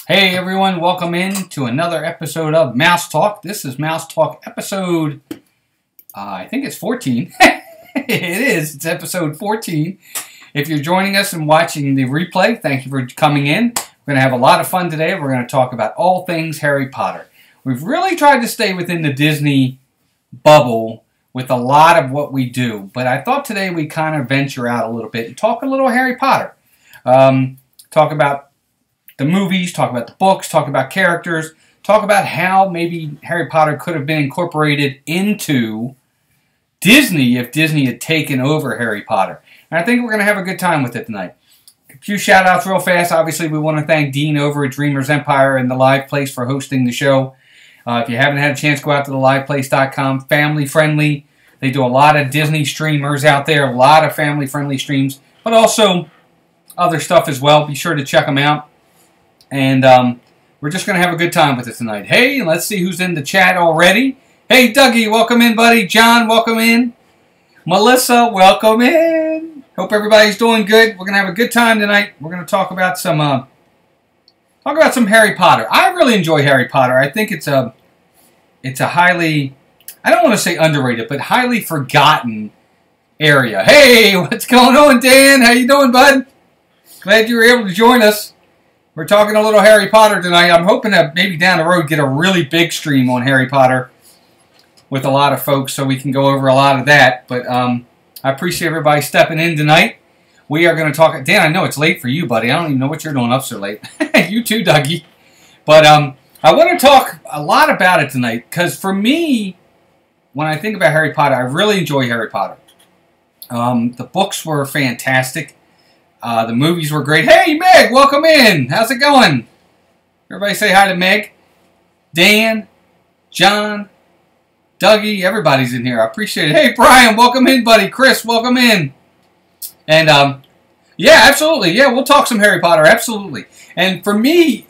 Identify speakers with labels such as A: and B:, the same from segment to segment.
A: Hey everyone, welcome in to another episode of Mouse Talk. This is Mouse Talk episode, I think it's 14. It is, it's episode 14. If you're joining us and watching the replay, thank you for coming in. We're going to have a lot of fun today. We're going to talk about all things Harry Potter. We've really tried to stay within the Disney bubble with a lot of what we do, but I thought today we'd kind of venture out a little bit and talk a little Harry Potter. Talk about the movies, talk about the books, talk about characters, talk about how maybe Harry Potter could have been incorporated into Disney if Disney had taken over Harry Potter. And I think we're going to have a good time with it tonight. A few shout-outs real fast. Obviously, we want to thank Dean over at Dreamers Empire and The Live Place for hosting the show. If you haven't had a chance, go out to theliveplace.com. Family-friendly. They do a lot of Disney streamers out there, a lot of family-friendly streams, but also other stuff as well. Be sure to check them out. And we're just going to have a good time with it tonight. Hey, let's see who's in the chat already. Hey, Dougie, welcome in, buddy. John, welcome in. Melissa, welcome in. Hope everybody's doing good. We're going to have a good time tonight. We're going to talk about some Harry Potter. I really enjoy Harry Potter. I think it's a highly, I don't want to say underrated, but highly forgotten area. Hey, what's going on, Dan? How you doing, bud? Glad you were able to join us. We're talking a little Harry Potter tonight. I'm hoping to maybe down the road get a really big stream on Harry Potter with a lot of folks so we can go over a lot of that. But I appreciate everybody stepping in tonight. We are going to talk. Dan, I know it's late for you, buddy. I don't even know what you're doing up so late. You too, Dougie. But I want to talk a lot about it tonight because for me, when I think about Harry Potter, I really enjoy Harry Potter. The books were fantastic. The movies were great. Hey, Meg, welcome in. How's it going? Everybody say hi to Meg. Dan, John, Dougie, everybody's in here. I appreciate it. Hey, Brian, welcome in, buddy. Chris, welcome in. And, yeah, absolutely. Yeah, we'll talk some Harry Potter. Absolutely. And for me,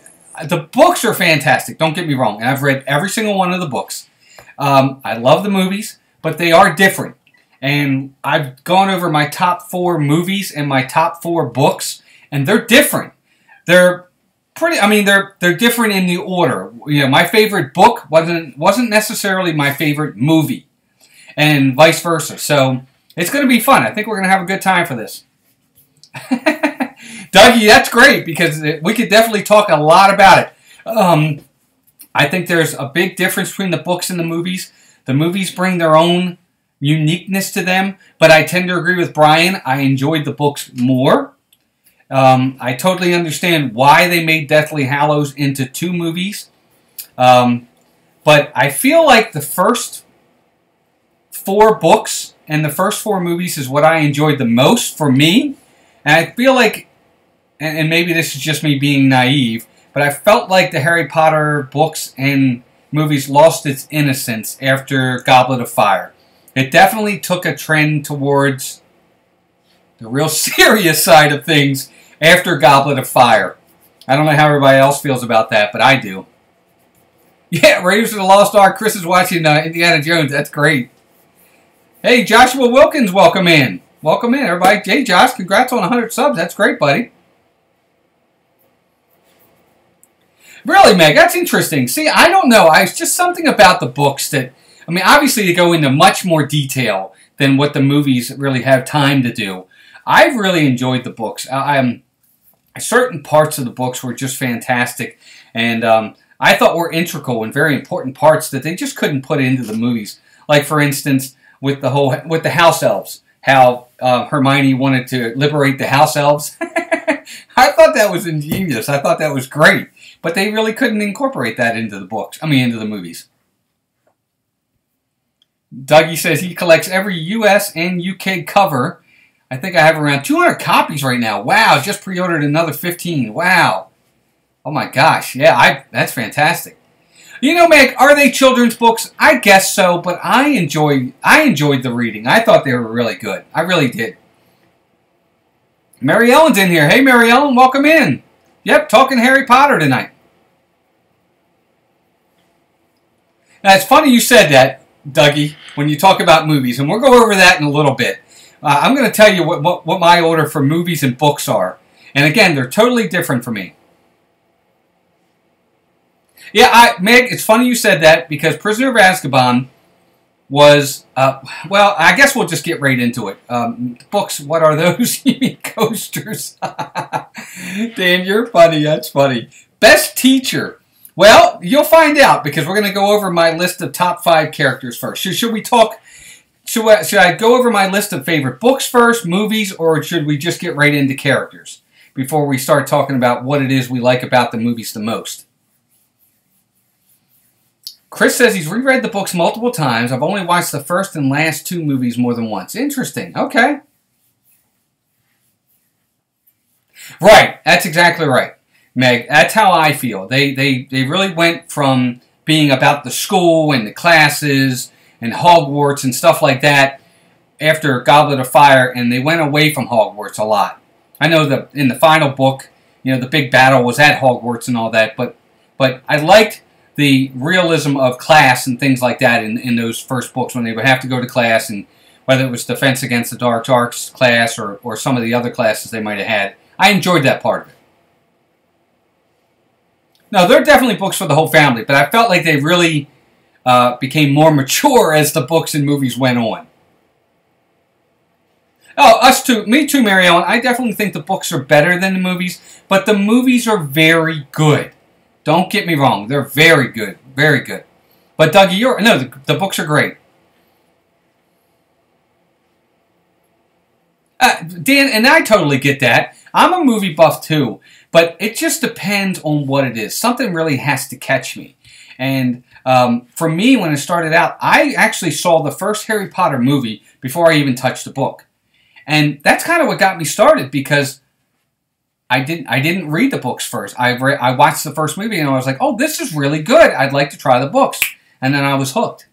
A: the books are fantastic. Don't get me wrong. And I've read every single one of the books. I love the movies, but they are different. And I've gone over my top 4 movies and my top 4 books, and they're different. They're pretty. I mean, they're different in the order. You know, my favorite book wasn't necessarily my favorite movie, and vice versa. So it's going to be fun. I think we're going to have a good time for this. Dougie, that's great because we could definitely talk a lot about it. I think there's a big difference between the books and the movies. The movies bring their own uniqueness to them, but I tend to agree with Brian. I enjoyed the books more. I totally understand why they made Deathly Hallows into 2 movies, but I feel like the first 4 books and the first 4 movies is what I enjoyed the most for me, and I feel like, and maybe this is just me being naive, but I felt like the Harry Potter books and movies lost its innocence after Goblet of Fire. It definitely took a trend towards the real serious side of things after Goblet of Fire. I don't know how everybody else feels about that, but I do. Yeah, Raiders of the Lost Ark. Chris is watching Indiana Jones. That's great. Hey, Joshua Wilkins, welcome in. Welcome in, everybody. Hey, Josh, congrats on 100 subs. That's great, buddy. Really, Meg, that's interesting. See, I don't know. It's just something about the books that, I mean, obviously they go into much more detail than what the movies really have time to do. I've really enjoyed the books. Certain parts of the books were just fantastic, and I thought were integral and very important parts that they just couldn't put into the movies. Like, for instance, with the house elves, how Hermione wanted to liberate the house elves. I thought that was ingenious. I thought that was great, but they really couldn't incorporate that into the books. I mean, into the movies. Dougie says he collects every US and UK cover. I think I have around 200 copies right now. Wow, just pre-ordered another 15. Wow. Oh my gosh. Yeah, that's fantastic. You know, Meg, are they children's books? I guess so, but I enjoyed the reading. I thought they were really good. I really did. Mary Ellen's in here. Hey, Mary Ellen, welcome in. Yep, talking Harry Potter tonight. Now, it's funny you said that, Dougie, when you talk about movies, and we'll go over that in a little bit. I'm going to tell you what my order for movies and books are. And again, they're totally different for me. Yeah, Meg, it's funny you said that because Prisoner of Azkaban was, well, I guess we'll just get right into it. Books, what are those? You mean coasters? Dan, you're funny. That's funny. Best teacher. Well, you'll find out because we're going to go over my list of top 5 characters first. Should we talk? Should I go over my list of favorite books first, movies, or should we just get right into characters before we start talking about what it is we like about the movies the most? Chris says he's reread the books multiple times. I've only watched the first and last 2 movies more than once. Interesting. Okay. Right. That's exactly right, Meg. That's how I feel. They really went from being about the school and the classes and Hogwarts and stuff like that after Goblet of Fire, and they went away from Hogwarts a lot. I know that in the final book, you know, the big battle was at Hogwarts and all that, but I liked the realism of class and things like that in those first books when they would have to go to class, and whether it was Defense Against the Dark Arts class or some of the other classes they might have had. I enjoyed that part of it. No, there are definitely books for the whole family, but I felt like they really became more mature as the books and movies went on. Oh, us too. Me too, Mary Ellen. I definitely think the books are better than the movies, but the movies are very good. Don't get me wrong. They're very good. Very good. But Dougie, the books are great. Dan, and I totally get that. I'm a movie buff too, but it just depends on what it is. Something really has to catch me. And for me, when it started out, I actually saw the first Harry Potter movie before I even touched the book. And that's kind of what got me started because I didn't read the books first. I watched the first movie and I was like, oh, this is really good. I'd like to try the books. And then I was hooked.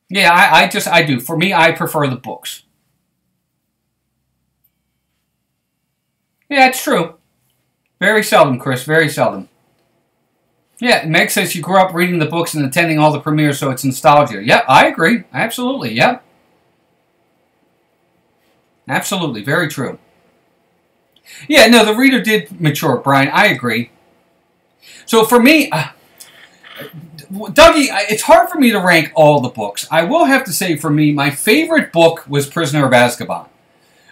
A: Yeah, I do. For me, I prefer the books. Yeah, it's true. Very seldom, Chris. Very seldom. Yeah, Meg says she grew up reading the books and attending all the premieres, so it's nostalgia. Yeah, I agree. Absolutely. Yeah. Absolutely. Very true. Yeah, no, the reader did mature, Brian. I agree. So for me, Dougie, it's hard for me to rank all the books. I will have to say, for me, my favorite book was Prisoner of Azkaban.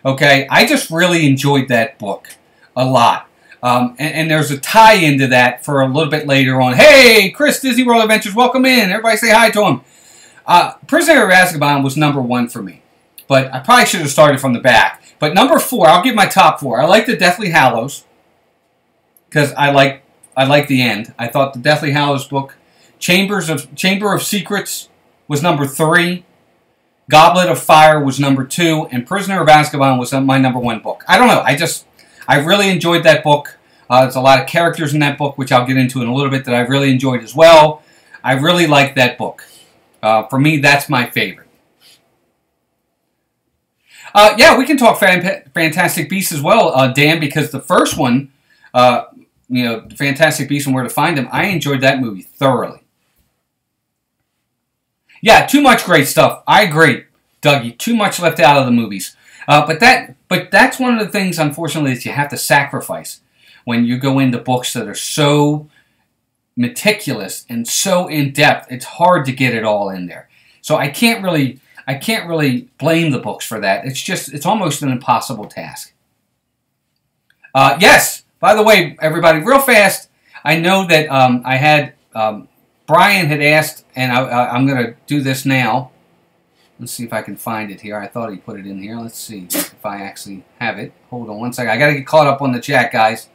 A: Okay? I just really enjoyed that book a lot. And there's a tie-in to that for a little bit later on. Hey, Chris, Disney World Adventures, welcome in. Everybody say hi to him. Prisoner of Azkaban was number 1 for me. But I probably should have started from the back. But number 4, I'll give my top 4. I like the Deathly Hallows. Because I like the end. I thought the Deathly Hallows book, Chamber of Secrets was number 3. Goblet of Fire was number 2. And Prisoner of Azkaban was my number 1 book. I don't know. I really enjoyed that book. There's a lot of characters in that book, which I'll get into in a little bit, that I really enjoyed as well. I really liked that book. For me, that's my favorite. Yeah, we can talk Fantastic Beasts as well, Dan, because the first one, Fantastic Beasts and Where to Find Them, I enjoyed that movie thoroughly. Yeah, too much great stuff. I agree, Dougie. Too much left out of the movies. But that's one of the things, unfortunately, that you have to sacrifice when you go into books that are so meticulous and so in-depth. It's hard to get it all in there. So I can't really blame the books for that. It's almost an impossible task. Yes, by the way, everybody, real fast, I know that I had, Brian had asked, and I'm going to do this now. Let's see if I can find it here. I thought he put it in here. Let's see if I actually have it. Hold on one second. I got to get caught up on the chat, guys.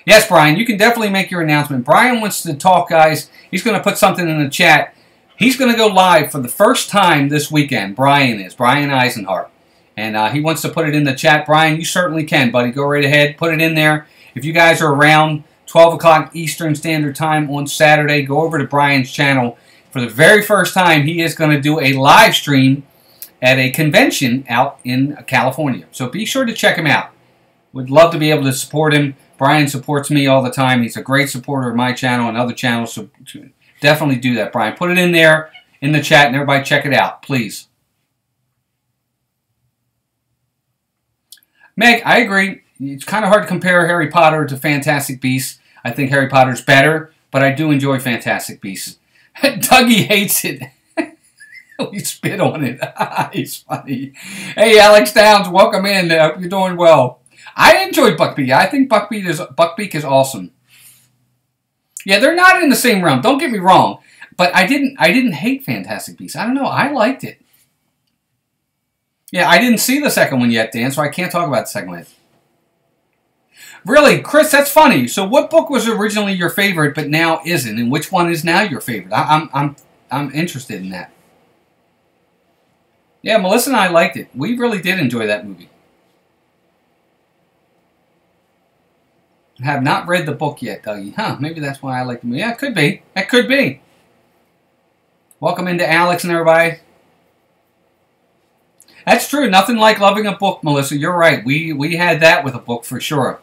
A: Yes, Brian, you can definitely make your announcement. Brian wants to talk, guys. He's going to put something in the chat. He's going to go live for the first time this weekend. Brian Eisenhart. And he wants to put it in the chat. Brian, you certainly can, buddy. Go right ahead. Put it in there. If you guys are around 12 o'clock Eastern Standard Time on Saturday, go over to Brian's channel. For the very first time, he is going to do a live stream at a convention out in California. So be sure to check him out. Would love to be able to support him. Brian supports me all the time. He's a great supporter of my channel and other channels. So definitely do that, Brian. Put it in there in the chat and everybody check it out, please. Meg, I agree. it's kind of hard to compare Harry Potter to Fantastic Beasts. I think Harry Potter's better, but I do enjoy Fantastic Beasts. Dougie hates it. We spit on it. He's funny. Hey, Alex Downs, welcome in. You're doing well. I enjoyed Buckbeak. I think Buckbeak is awesome. Yeah, they're not in the same realm. Don't get me wrong, but I didn't hate Fantastic Beasts. I don't know. I liked it. Yeah, I didn't see the second one yet, Dan, so I can't talk about the second one. Really, Chris, that's funny. So, what book was originally your favorite, but now isn't, and which one is now your favorite? I'm interested in that. Yeah, Melissa and I liked it. We really did enjoy that movie. I have not read the book yet, Dougie. Huh, maybe that's why I like the movie. Yeah, it could be. That could be. Welcome into Alex and everybody. That's true. Nothing like loving a book, Melissa. You're right. We had that with a book for sure.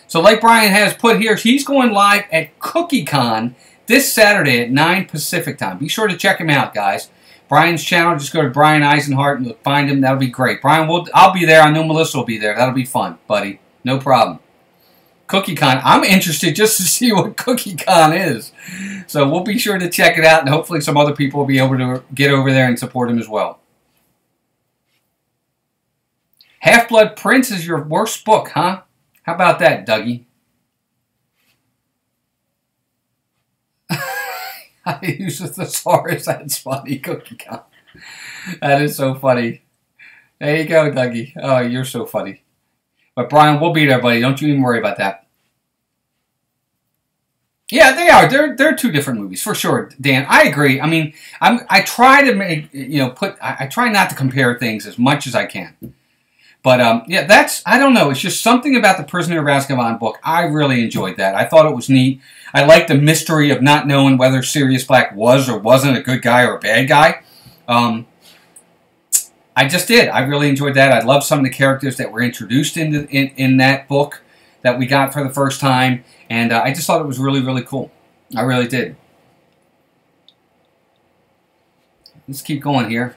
A: So like Brian has put here, he's going live at CookieCon this Saturday at 9 Pacific time. Be sure to check him out, guys. Brian's channel, just go to Brian Eisenhart and find him. That'll be great. Brian, I'll be there. I know Melissa will be there. That'll be fun, buddy. No problem. CookieCon. I'm interested just to see what CookieCon is. So we'll be sure to check it out, and hopefully some other people will be able to get over there and support him as well. Half-Blood Prince is your worst book, huh? How about that, Dougie? I use a thesaurus. That's funny, CookieCon. That is so funny. There you go, Dougie. Oh, you're so funny. But Brian, we'll be there, buddy. Don't you even worry about that. Yeah, they are. They're two different movies for sure, Dan. I agree. I mean, I try to make I try not to compare things as much as I can. But yeah, I don't know. It's just something about the Prisoner of Azkaban book. I really enjoyed that. I thought it was neat. I liked the mystery of not knowing whether Sirius Black was or wasn't a good guy or a bad guy. I just did. I really enjoyed that. I loved some of the characters that were introduced in that book that we got for the first time. And I just thought it was really, really cool. I really did. Let's keep going here.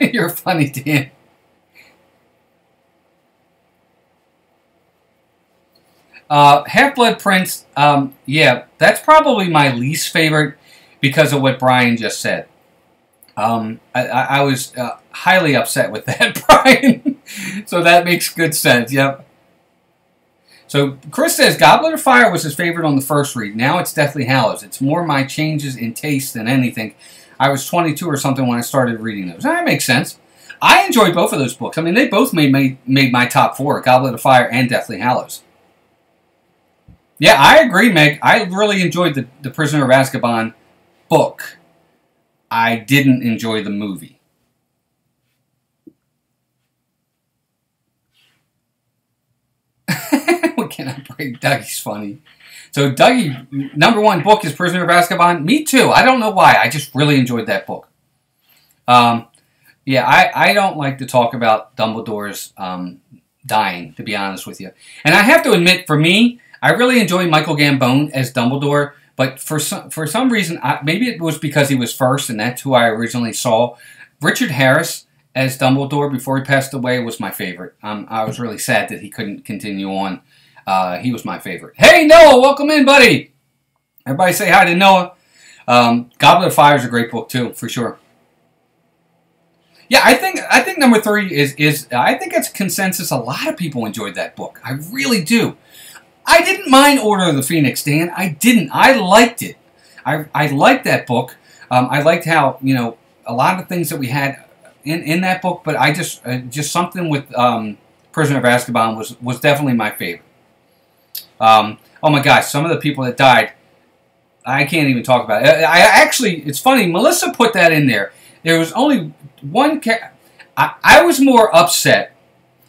A: You're funny, Dan. Half-Blood Prince, yeah, that's probably my least favorite because of what Brian just said. I was highly upset with that, Brian. So that makes good sense, yep. So Chris says, Goblet of Fire was his favorite on the first read. Now it's Deathly Hallows. It's more my changes in taste than anything. I was 22 or something when I started reading those. That makes sense. I enjoyed both of those books. I mean, they both made my top 4, Goblet of Fire and Deathly Hallows. Yeah, I agree, Meg. I really enjoyed the Prisoner of Azkaban book. I didn't enjoy the movie. What can I bring? Dougie's funny. So Dougie, #1 book is Prisoner of Azkaban. Me too. I don't know why. I just really enjoyed that book. Yeah, I don't like to talk about Dumbledore's dying, to be honest with you. And I have to admit, for me, I really enjoy Michael Gambon as Dumbledore, but for some reason, maybe it was because he was first, and that's who I originally saw. Richard Harris as Dumbledore before he passed away was my favorite. I was really sad that he couldn't continue on. He was my favorite. Hey, Noah, welcome in, buddy. Everybody say hi to Noah. Goblet of Fire is a great book too, for sure. Yeah, I think #3 is I think it's consensus. A lot of people enjoyed that book. I really do. I didn't mind Order of the Phoenix, Dan. I didn't. I liked it. I liked that book. I liked how, you know, a lot of things that we had in that book, but I just something with Prisoner of Azkaban was definitely my favorite. Oh my gosh, some of the people that died, I can't even talk about it. I actually, it's funny, Melissa put that in there. There was only one I was more upset.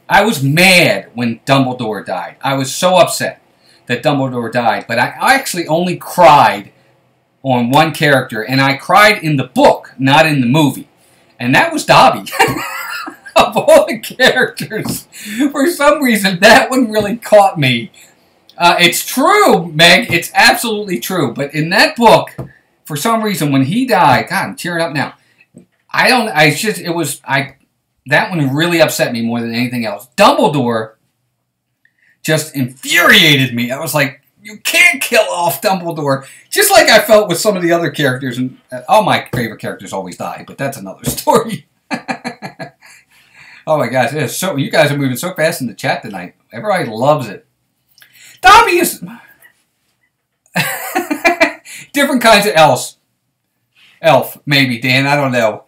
A: I was mad when Dumbledore died. I was so upset that Dumbledore died, but I actually only cried on one character, and I cried in the book, not in the movie. And that was Dobby. Of all the characters, for some reason, that one really caught me. It's true, Meg. It's absolutely true. But in that book, for some reason, when he died, God, I'm tearing up now. That one really upset me more than anything else. Dumbledore just infuriated me. I was like, you can't kill off Dumbledore. Just like I felt with some of the other characters. And all my favorite characters always die, but that's another story. Oh my gosh. So, you guys are moving so fast in the chat tonight. Everybody loves it. Dobby is... different kinds of elf, maybe, Dan. I don't know.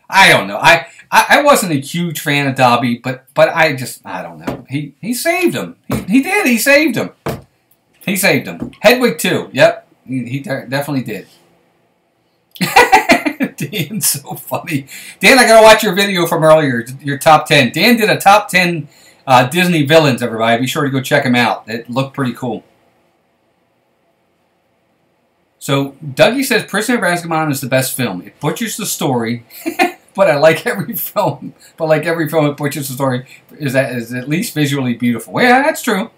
A: I wasn't a huge fan of Dobby, but I don't know. He saved him. He did. He saved him. He saved him. Hedwig too. Yep. He definitely did. Dan's so funny. Dan, I gotta watch your video from earlier. Your top 10. Dan did a top 10 Disney villains, everybody. Be sure to go check him out. It looked pretty cool. So, Dougie says Prisoner of Azkaban is the best film. It butchers the story, but I like every film. But like every film, it butchers the story. Is at least visually beautiful. Well, yeah, that's true.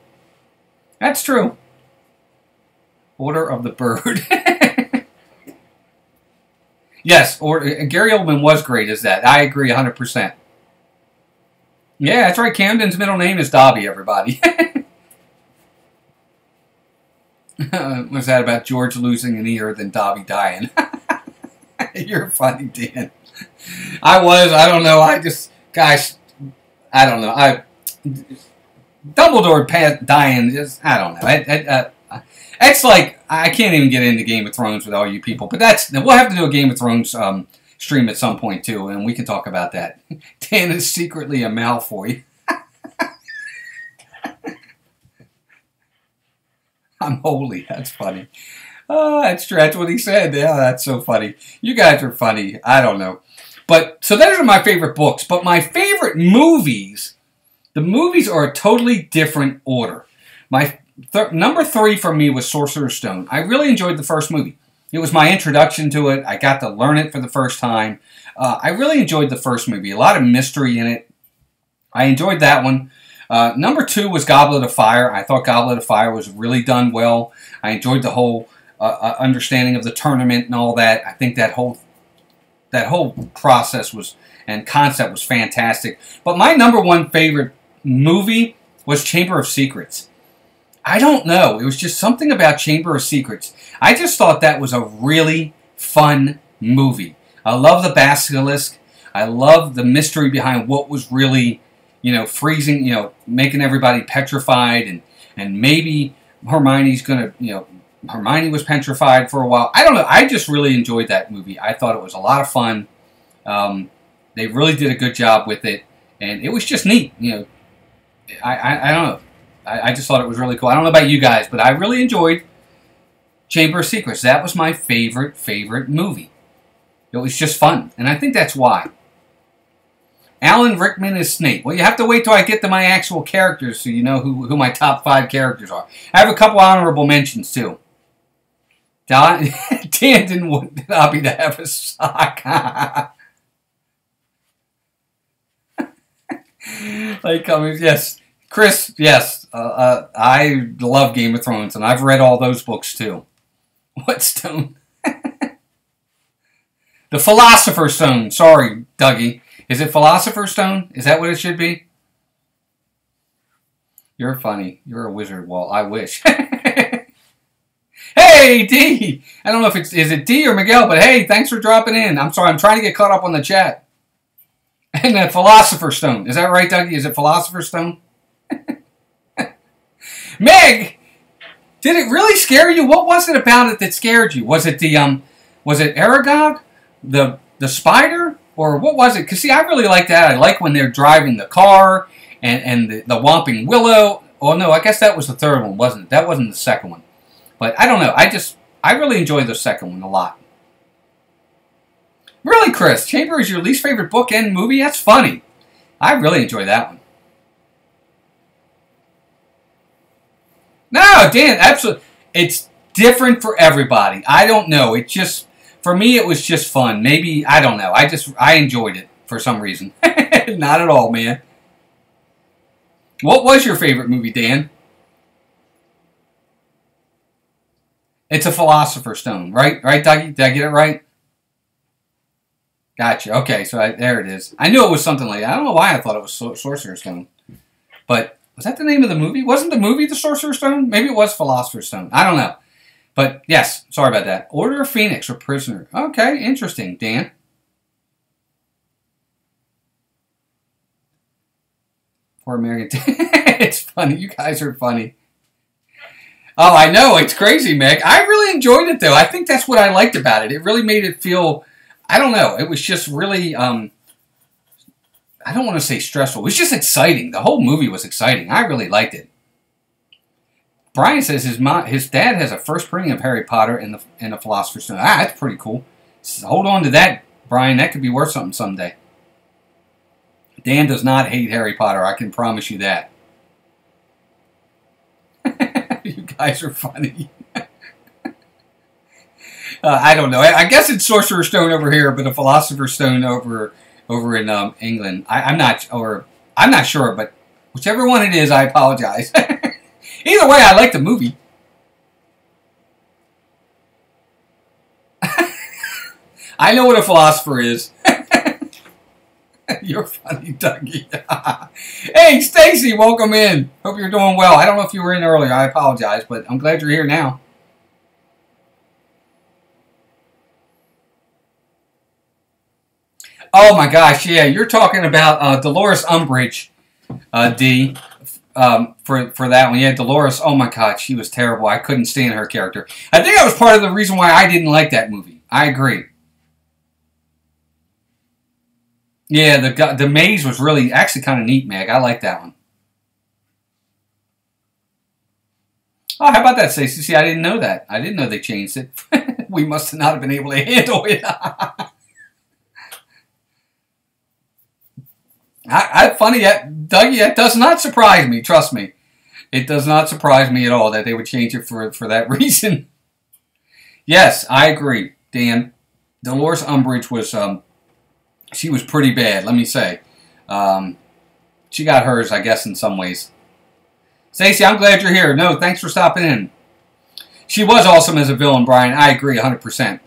A: That's true. Order of the Bird. Yes, Gary Oldman was great as that. I agree 100%. Yeah, that's right. Camden's middle name is Dobby, everybody. Was that about George losing an ear than Dobby dying? You're funny, Dan. I don't know. Guys, I don't know. Dumbledore dying, I don't know. It's like, I can't even get into Game of Thrones with all you people, but we'll have to do a Game of Thrones stream at some point too, and we can talk about that. Dan is secretly a Malfoy. I'm holy. That's funny. Oh, that's true. That's what he said. Yeah, that's so funny. You guys are funny. I don't know. So those are my favorite books. But my favorite movies, the movies are a totally different order. My number 3 for me was Sorcerer's Stone. I really enjoyed the first movie. It was my introduction to it. I got to learn it for the first time. I really enjoyed the first movie. A lot of mystery in it. I enjoyed that one. Number 2 was Goblet of Fire. I thought Goblet of Fire was really done well. I enjoyed the whole understanding of the tournament and all that. I think that whole process and concept was fantastic. But my number 1 favorite movie was Chamber of Secrets. I don't know. It was just something about Chamber of Secrets. I just thought that was a really fun movie. I love the basilisk. I love the mystery behind what was really, freezing, making everybody petrified, and maybe Hermione's gonna, Hermione was petrified for a while. I don't know. I just really enjoyed that movie. I thought it was a lot of fun. They really did a good job with it, and it was just neat. I don't know. I just thought it was really cool. I don't know about you guys, but I really enjoyed Chamber of Secrets. That was my favorite movie. It was just fun, and I think that's why. Alan Rickman is Snape. Well, you have to wait till I get to my actual characters so you know who my top 5 characters are. I have a couple honorable mentions, too. Dan didn't want Dobby to have a sock. Yes. Chris, yes. I love Game of Thrones, and I've read all those books, too. What stone? The Philosopher's Stone. Sorry, Dougie. Is it Philosopher's Stone? Is that what it should be? You're funny. You're a wizard, Walt. I wish. Hey, D! I don't know if is it D or Miguel, but hey, thanks for dropping in. I'm sorry, I'm trying to get caught up on the chat. And the Philosopher's Stone. Is that right, Dougie? Is it Philosopher's Stone? Meg! Did it really scare you? What was it about it that scared you? Was it was it Aragog? The spider? Or what was it? Because, see, I really like that. I like when they're driving the car and the Whomping Willow. Oh, no, I guess that was the third one, wasn't it? That wasn't the second one. But I don't know. I really enjoyed the second one a lot. Really, Chris? Chamber is your least favorite book and movie? That's funny. I really enjoy that one. No, Dan, absolutely. It's different for everybody. I don't know. It just... For me, it was just fun. Maybe, I don't know. I enjoyed it for some reason. Not at all, man. What was your favorite movie, Dan? It's a Philosopher's Stone, right? Right, Dougie? Did I get it right? Gotcha. Okay, so there it is. I knew it was something like that. I don't know why I thought it was Sorcerer's Stone. But was that the name of the movie? Wasn't the movie The Sorcerer's Stone? Maybe it was Philosopher's Stone. I don't know. But yes, sorry about that. Order of Phoenix or Prisoner. Okay, interesting. Dan? For American. It's funny. You guys are funny. Oh, I know. It's crazy, Meg. I really enjoyed it, though. I think that's what I liked about it. It really made it feel... I don't know. It was just really... I don't want to say stressful. It was just exciting. The whole movie was exciting. I really liked it. Brian says his dad has a first printing of Harry Potter and the Philosopher's Stone. Ah, that's pretty cool. So hold on to that, Brian. That could be worth something someday. Dan does not hate Harry Potter. I can promise you that. You guys are funny. I don't know. I guess it's Sorcerer's Stone over here, but a Philosopher's Stone over in England. I'm not sure, but whichever one it is, I apologize. Either way, I like the movie. I know what a philosopher is. You're funny, Dougie. Hey, Stacy, welcome in. Hope you're doing well. I don't know if you were in earlier. I apologize, but I'm glad you're here now. Oh my gosh, yeah, you're talking about Dolores Umbridge, D, for that one. Yeah, Dolores, oh my god, she was terrible. I couldn't stand her character. I think that was part of the reason why I didn't like that movie. I agree. Yeah, the maze was really, actually kind of neat, Meg. I like that one. Oh, how about that, Stacey? See, I didn't know that. I didn't know they changed it. We must not have been able to handle it. Funny, Dougie, that does not surprise me. Trust me. It does not surprise me at all that they would change it for that reason. Yes, I agree, Dan. Dolores Umbridge was, she was pretty bad, let me say. She got hers, I guess, in some ways. Stacey, I'm glad you're here. No, thanks for stopping in. She was awesome as a villain, Brian. I agree 100%.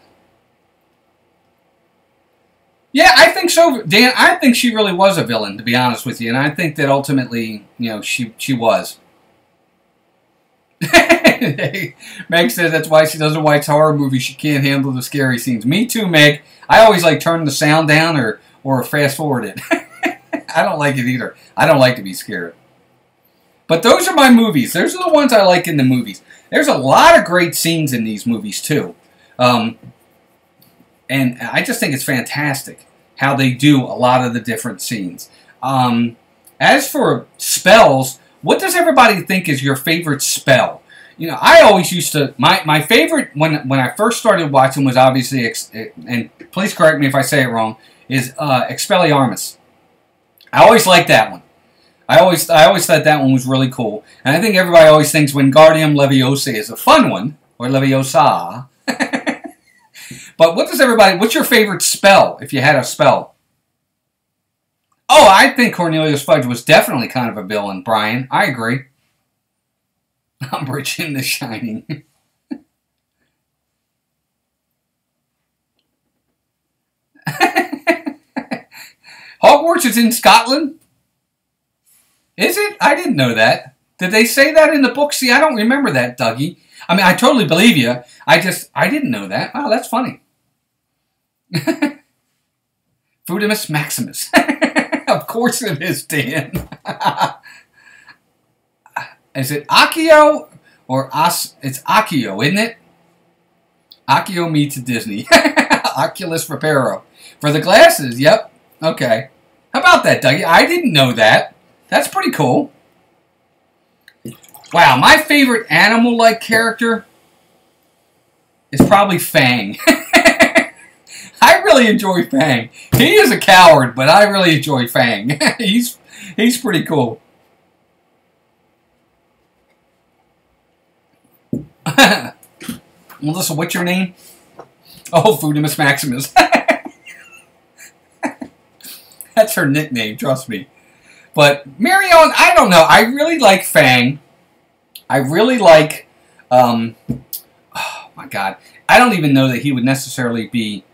A: Yeah, I think so, Dan. I think she really was a villain, to be honest with you, and I think that ultimately, you know, she was. Meg says that's why she doesn't watch horror movies. She can't handle the scary scenes. Me too, Meg. I always like turn the sound down or fast forward it. I don't like it either. I don't like to be scared. But those are my movies. Those are the ones I like in the movies. There's a lot of great scenes in these movies too. And I just think it's fantastic how they do a lot of the different scenes. As for spells, what does everybody think is your favorite spell? You know, I always used to, my favorite, when I first started watching was obviously, and please correct me if I say it wrong, is Expelliarmus. I always liked that one. I always thought that one was really cool. And I think everybody always thinks Wingardium Leviosa is a fun one, or Leviosa. But what's your favorite spell, if you had a spell? Oh, I think Cornelius Fudge was definitely kind of a villain, Brian. I agree. Umbridge in The Shining. Hogwarts is in Scotland? Is it? I didn't know that. Did they say that in the book? See, I don't remember that, Dougie. I mean, I totally believe you. I didn't know that. Oh, that's funny. Fudimus Maximus. Of course it is, Dan. Is it Accio or It's Accio, isn't it? Accio meets Disney. Oculus Reparo. For the glasses, yep. Okay. How about that, Dougie? I didn't know that. That's pretty cool. Wow, my favorite animal-like character is probably Fang. I really enjoy Fang. He is a coward, but I really enjoy Fang. He's pretty cool. Melissa, what's your name? Oh, Fudimus Maximus. That's her nickname, trust me. But Marion, I don't know. I really like Fang. I really like, oh my God. I don't even know that he would necessarily be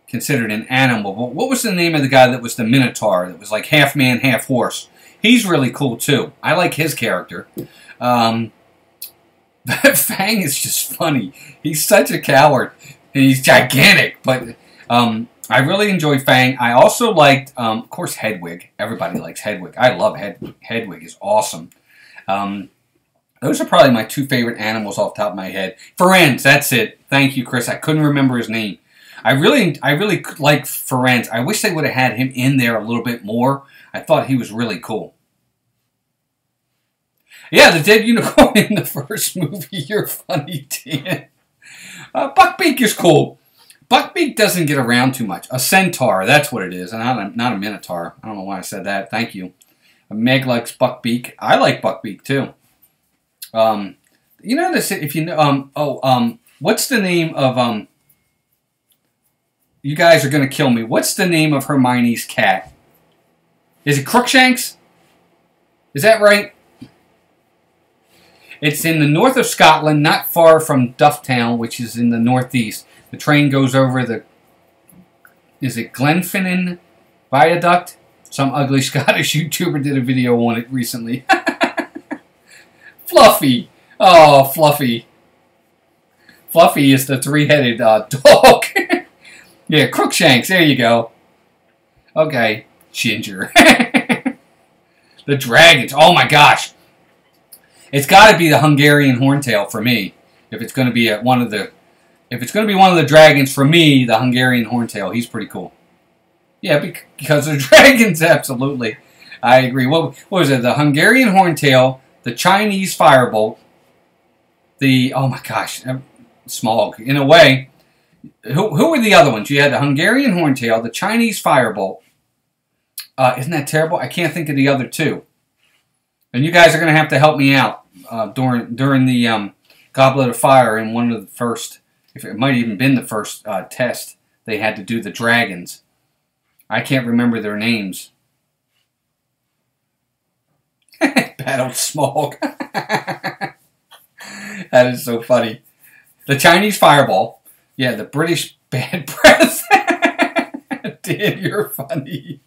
A: considered an animal. But what was the name of the guy that was the Minotaur? That was like half man, half horse. He's really cool too. I like his character. Fang is just funny. He's such a coward. And he's gigantic. But I really enjoy Fang. I also liked, of course, Hedwig. Everybody likes Hedwig. I love Hedwig. Hedwig is awesome. Those are probably my two favorite animals off the top of my head. Firenze, that's it. Thank you, Chris. I couldn't remember his name. I really like Firenze. I wish they would have had him in there a little bit more. I thought he was really cool. Yeah, the dead unicorn in the first movie. You're funny, Dan. Buckbeak is cool. Buckbeak doesn't get around too much. A centaur, that's what it is. And not a minotaur. I don't know why I said that. Thank you. Meg likes Buckbeak. I like Buckbeak, too. You know this, if you know, what's the name of, you guys are going to kill me. What's the name of Hermione's cat? Is it Crookshanks? Is that right? It's in the north of Scotland, not far from Dufftown, which is in the northeast. The train goes over the, is it Glenfinnan Viaduct? Some ugly Scottish YouTuber did a video on it recently. Fluffy. Oh, Fluffy. Fluffy is the three-headed dog. Yeah, Crookshanks. There you go. Okay. Ginger. The dragons. Oh, my gosh. It's got to be the Hungarian Horntail for me. If it's going to be one of the... If it's going to be one of the dragons, for me, the Hungarian Horntail. He's pretty cool. Yeah, because of dragons, absolutely. I agree. What was it? The Hungarian Horntail, the Chinese Firebolt, the... Oh, my gosh. Smaug. In a way... Who were the other ones? You had the Hungarian Horntail, the Chinese Firebolt. Isn't that terrible? I can't think of the other two. And you guys are going to have to help me out during the Goblet of Fire in one of the first, if it might even been the first test, they had to do the dragons. I can't remember their names. Battle Smaug. That is so funny. The Chinese Fireball. Yeah, the British Bad Breath. Dan, you're funny.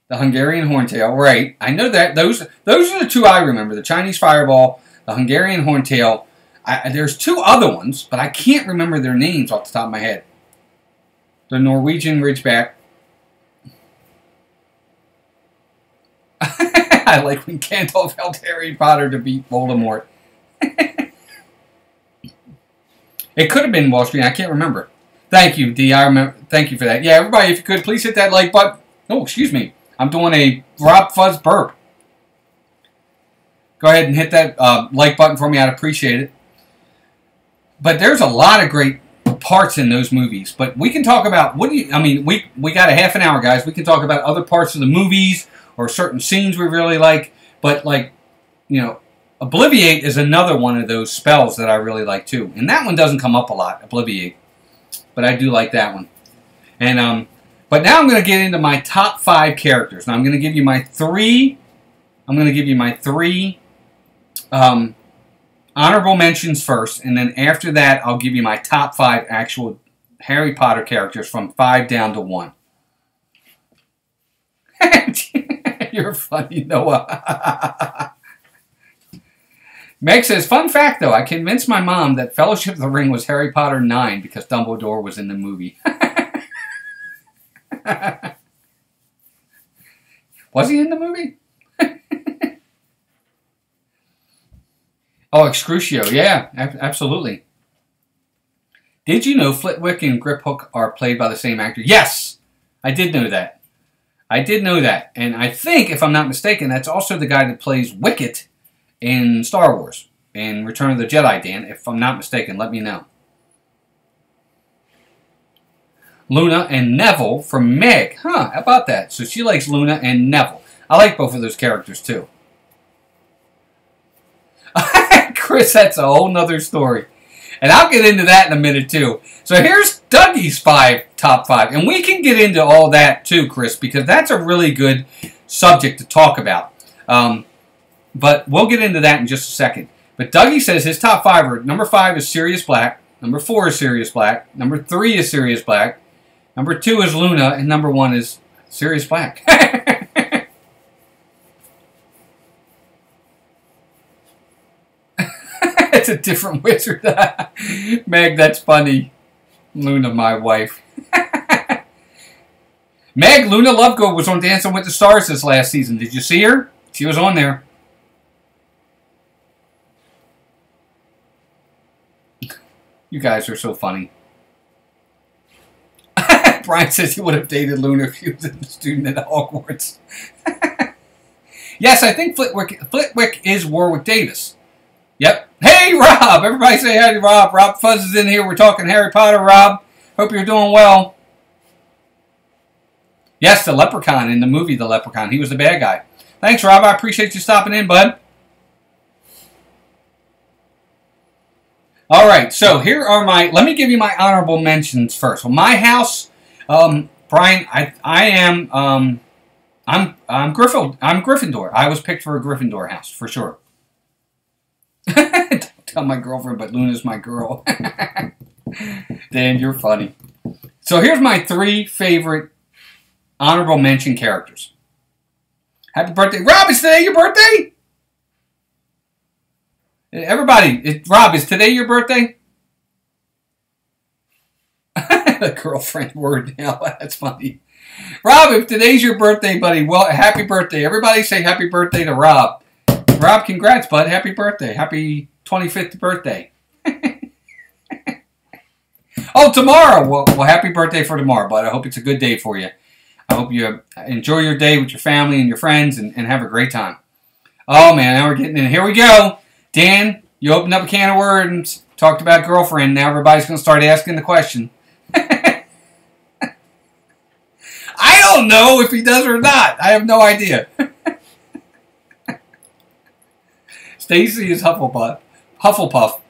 A: The Hungarian Horntail, right. I know that. Those are the two I remember. The Chinese Fireball, the Hungarian Horntail. There's two other ones, but I can't remember their names off the top of my head. The Norwegian Ridgeback. I like when Gandalf helped Harry Potter to beat Voldemort. It could have been Wall Street. I can't remember. Thank you, D. I remember. Thank you for that. Yeah, everybody, if you could, please hit that like button. Oh, excuse me. I'm doing a Rob Fuzz burp. Go ahead and hit that like button for me. I'd appreciate it. But there's a lot of great parts in those movies. But we can talk about, we got a half an hour, guys. We can talk about other parts of the movies or certain scenes we really like. But, like, you know, Obliviate is another one of those spells that I really like, too. And that one doesn't come up a lot, Obliviate. But I do like that one. And, but now I'm going to get into my top 5 characters. Now I'm going to give you my three honorable mentions first, and then after that I'll give you my top 5 actual Harry Potter characters from 5 down to 1. You're funny, Noah. Meg says, fun fact though, I convinced my mom that Fellowship of the Ring was Harry Potter 9 because Dumbledore was in the movie. Was he in the movie? Oh, Excrucio. Yeah, absolutely. Did you know Flitwick and Griphook are played by the same actor? Yes! I did know that. And I think, if I'm not mistaken, that's also the guy that plays Wicket in Star Wars. In Return of the Jedi, Dan. If I'm not mistaken, let me know. Luna and Neville from Meg. Huh, how about that? So she likes Luna and Neville. I like both of those characters, too. Chris, that's a whole nother story. And I'll get into that in a minute, too. So here's Dougie's top 5. And we can get into all that, too, Chris, because that's a really good subject to talk about. But we'll get into that in just a second. But Dougie says his top 5 are, number 5 is Sirius Black. Number 4 is Sirius Black. Number 3 is Sirius Black. Number 2 is Luna. And number 1 is Sirius Black. It's a different wizard. Meg, that's funny. Luna, my wife. Meg, Luna Lovegood was on Dancing with the Stars this last season. Did you see her? She was on there. You guys are so funny. Brian says he would have dated Luna if he was a student at Hogwarts. Yes, I think Flitwick is Warwick Davis. Yep. Hey, Rob! Everybody say hi to Rob. Rob Fuzz is in here. We're talking Harry Potter, Rob. Hope you're doing well. Yes, the Leprechaun in the movie The Leprechaun. He was the bad guy. Thanks, Rob. I appreciate you stopping in, bud. All right, so here are my... Let me give you my honorable mentions first. Well, my house, Brian, I'm Gryffindor. I was picked for a Gryffindor house, for sure. Don't tell my girlfriend, but Luna's my girl. Dan, you're funny. So here's my 3 favorite honorable mention characters. Happy birthday. Rob, is today your birthday? Everybody, Rob, is today your birthday? The girlfriend word now. That's funny. Rob, if today's your birthday, buddy, well, happy birthday. Everybody say happy birthday to Rob. Rob, congrats, bud. Happy birthday. Happy 25th birthday. Oh, tomorrow. Well, happy birthday for tomorrow, bud. I hope it's a good day for you. I hope you enjoy your day with your family and your friends and have a great time. Oh, man, now we're getting in. Here we go. Dan, you opened up a can of worms, talked about girlfriend. Now everybody's going to start asking the question. I don't know if he does or not. I have no idea. Stacy is Hufflepuff.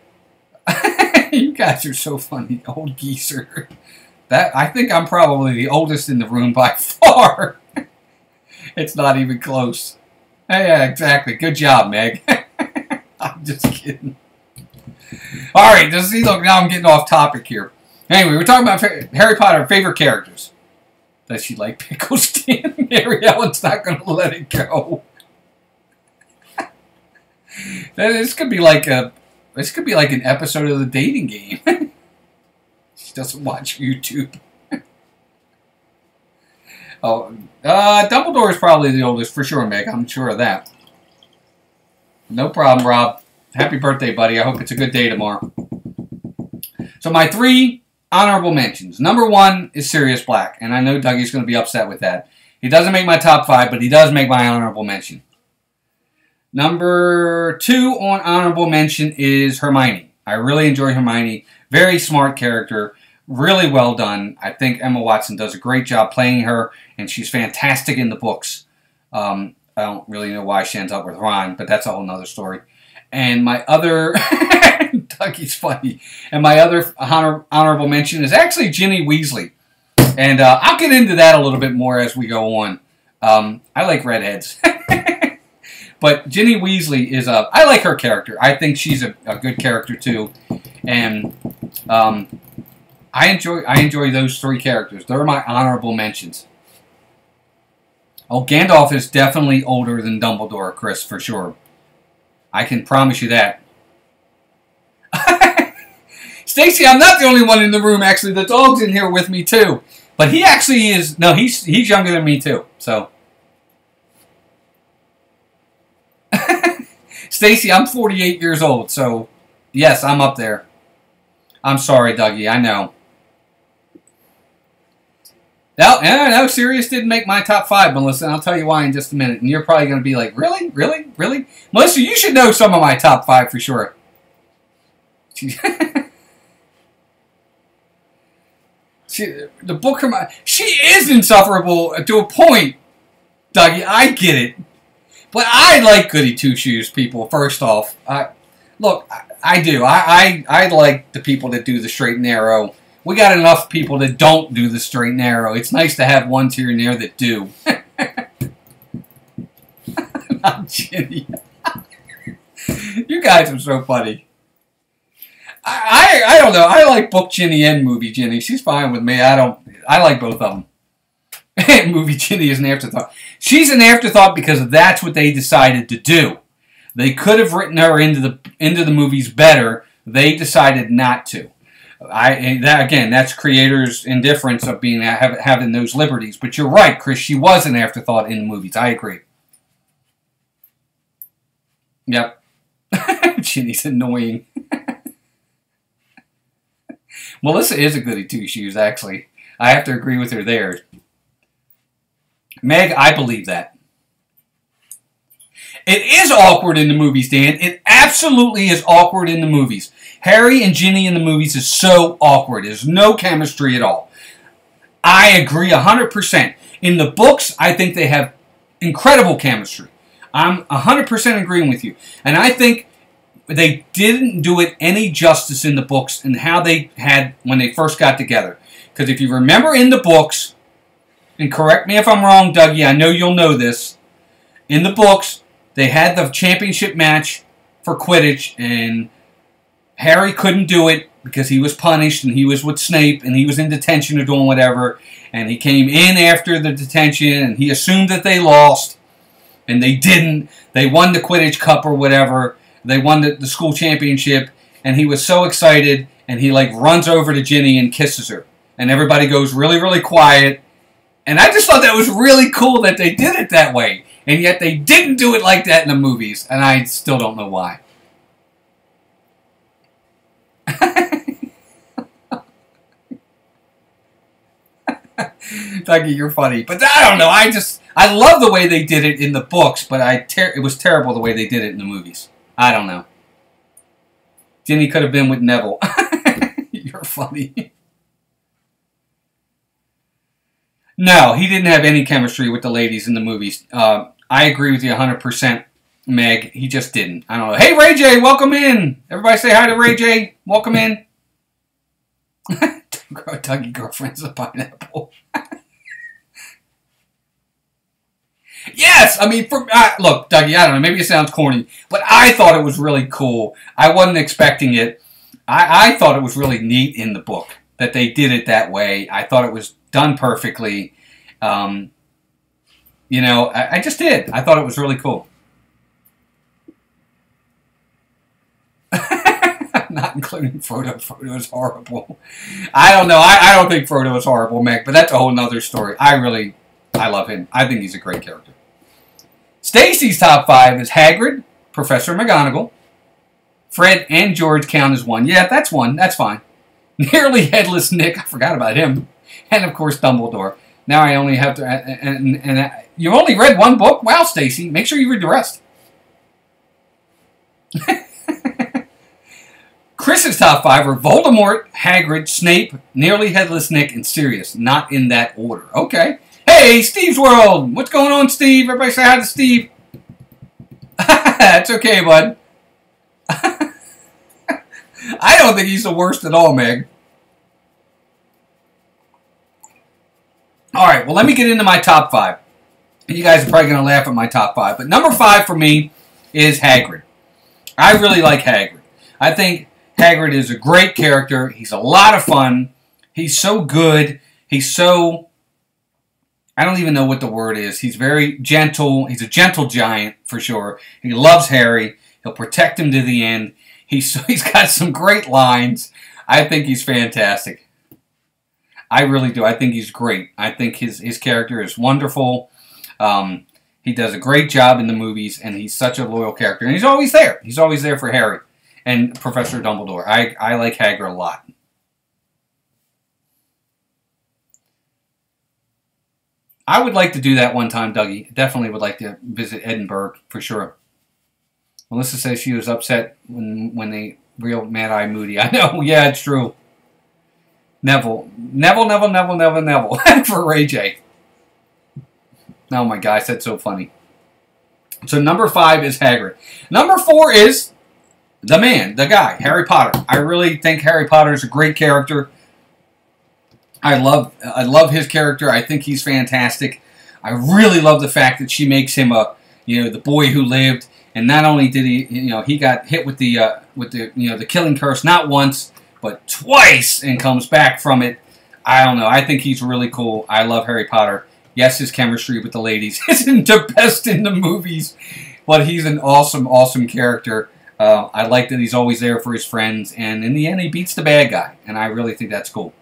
A: You guys are so funny, old geezer. I think I'm probably the oldest in the room by far. It's not even close. Yeah, exactly. Good job, Meg. I'm just kidding. All right, look, now I'm getting off topic here. Anyway, we're talking about Harry Potter favorite characters. Does she like pickles, Dan? Mary Ellen's not going to let it go. This could be like an episode of the dating game. She doesn't watch YouTube. Oh, Dumbledore is probably the oldest for sure, Meg. I'm sure of that. No problem, Rob. Happy birthday, buddy. I hope it's a good day tomorrow. So my 3 honorable mentions. Number 1 is Sirius Black, and I know Dougie's going to be upset with that. He doesn't make my top 5, but he does make my honorable mention. Number 2 on honorable mention is Hermione. I really enjoy Hermione. Very smart character. Really well done. I think Emma Watson does a great job playing her, and she's fantastic in the books. I don't really know why she ends up with Ron, but that's a whole nother story. And my other... Dougie's funny. And my other honorable mention is actually Ginny Weasley. And I'll get into that a little bit more as we go on. I like redheads. But Ginny Weasley is I like her character. I think she's a good character too. And I enjoy those 3 characters. They're my honorable mentions. Oh, Gandalf is definitely older than Dumbledore, Chris, for sure. I can promise you that. Stacy, I'm not the only one in the room, actually. The dog's in here with me, too. But he actually is... No, he's younger than me, too. So... Stacy, I'm 48 years old, so... Yes, I'm up there. I'm sorry, Dougie. I know. No, Sirius didn't make my top 5, Melissa, and I'll tell you why in just a minute. And you're probably going to be like, really? Really? Really? Melissa, you should know some of my top 5 for sure. The book, she is insufferable to a point, Dougie. I get it. But I like goody two-shoes people, first off. Look, I do. I like the people that do the straight and narrow. We got enough people that don't do the straight and narrow. It's nice to have ones here and there that do. Not Ginny. You guys are so funny. I don't know. I like book Ginny and movie Ginny. She's fine with me. I like both of them. And movie Ginny is an afterthought. She's an afterthought because that's what they decided to do. They could have written her into the movies better. They decided not to. That's creators' indifference of being having those liberties. But you're right, Chris. She was an afterthought in the movies. I agree. Yep. Ginny's annoying. Melissa is a goody two-shoes, actually. I have to agree with her there. Meg, I believe that. It is awkward in the movies, Dan. It absolutely is awkward in the movies. Harry and Ginny in the movies is so awkward. There's no chemistry at all. I agree 100%. In the books, I think they have incredible chemistry. I'm 100% agreeing with you. And I think they didn't do it any justice in the books and how they had when they first got together. Because if you remember in the books, and correct me if I'm wrong, Dougie, I know you'll know this. In the books, they had the championship match for Quidditch, and Harry couldn't do it because he was punished, and he was with Snape, and he was in detention or doing whatever, and he came in after the detention, and he assumed that they lost, and they didn't. They won the Quidditch Cup or whatever. They won the school championship, and he was so excited, and he like runs over to Ginny and kisses her, and everybody goes really, really quiet. And I just thought that was really cool that they did it that way. And yet they didn't do it like that in the movies. And I still don't know why. Dougie, you're funny. But I don't know. I love the way they did it in the books. But it was terrible the way they did it in the movies. I don't know. Ginny could have been with Neville. You're funny. No, he didn't have any chemistry with the ladies in the movies. I agree with you 100%, Meg. He just didn't. I don't know. Hey, Ray J, welcome in. Everybody say hi to Ray J. Welcome in. Dougie girlfriend's a pineapple. Yes, I mean, look, Dougie, I don't know. Maybe it sounds corny, but I thought it was really cool. I wasn't expecting it. I thought it was really neat in the book that they did it that way. I thought it was done perfectly. You know, I just did. I thought it was really cool. Not including Frodo. Frodo is horrible. I don't know. I don't think Frodo is horrible, Meg, but that's a whole nother story. I love him. I think he's a great character. Stacy's top 5 is Hagrid, Professor McGonagall, Fred and George count as one. Yeah, that's one. That's fine. Nearly Headless Nick. I forgot about him. And, of course, Dumbledore. Now I only have to... And you only read one book? Wow, Stacy. Make sure you read the rest. Chris's top 5 are Voldemort, Hagrid, Snape, Nearly Headless Nick, and Sirius. Not in that order. Okay. Hey, Steve's World! What's going on, Steve? Everybody say hi to Steve. That's okay, bud. I don't think he's the worst at all, Meg. Alright, well, let me get into my top 5. You guys are probably going to laugh at my top 5. But number 5 for me is Hagrid. I really like Hagrid. I think Hagrid is a great character. He's a lot of fun. He's so good. He's so... I don't even know what the word is. He's very gentle. He's a gentle giant, for sure. He loves Harry. He'll protect him to the end. He's got some great lines. I think he's fantastic. I really do. I think he's great. I think his character is wonderful. He does a great job in the movies, and he's such a loyal character. And he's always there. He's always there for Harry and Professor Dumbledore. I like Hagrid a lot. I would like to do that one time, Dougie. Definitely would like to visit Edinburgh, for sure. Melissa says she was upset when they reeled Mad-Eye Moody. I know, yeah, it's true. Neville. Neville. For Ray J. Oh my gosh, that's so funny. So number 5 is Hagrid. Number 4 is the man, the guy, Harry Potter. I really think Harry Potter is a great character. I love his character. I think he's fantastic. I really love the fact that she makes him the boy who lived, And not only did he, he got hit with the the killing curse not once but twice, and comes back from it. I don't know. I think he's really cool. I love Harry Potter. Yes, his chemistry with the ladies isn't the best in the movies, but he's an awesome, awesome character. I like that he's always there for his friends, and in the end, he beats the bad guy, and I really think that's cool.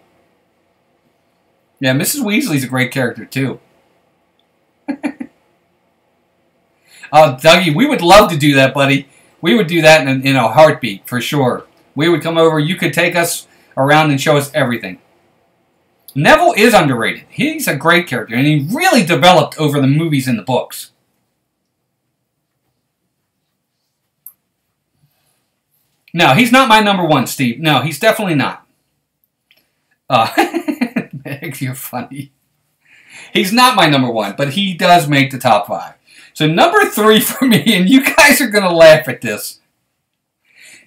A: Yeah, Mrs. Weasley's a great character, too. Dougie, we would love to do that, buddy. We would do that in a heartbeat, for sure. We would come over. You could take us around and show us everything. Neville is underrated. He's a great character, and he really developed over the movies and the books. No, he's not my number one, Steve. No, he's definitely not. Meg, you're funny. He's not my number one, but he does make the top 5. So number 3 for me, and you guys are going to laugh at this.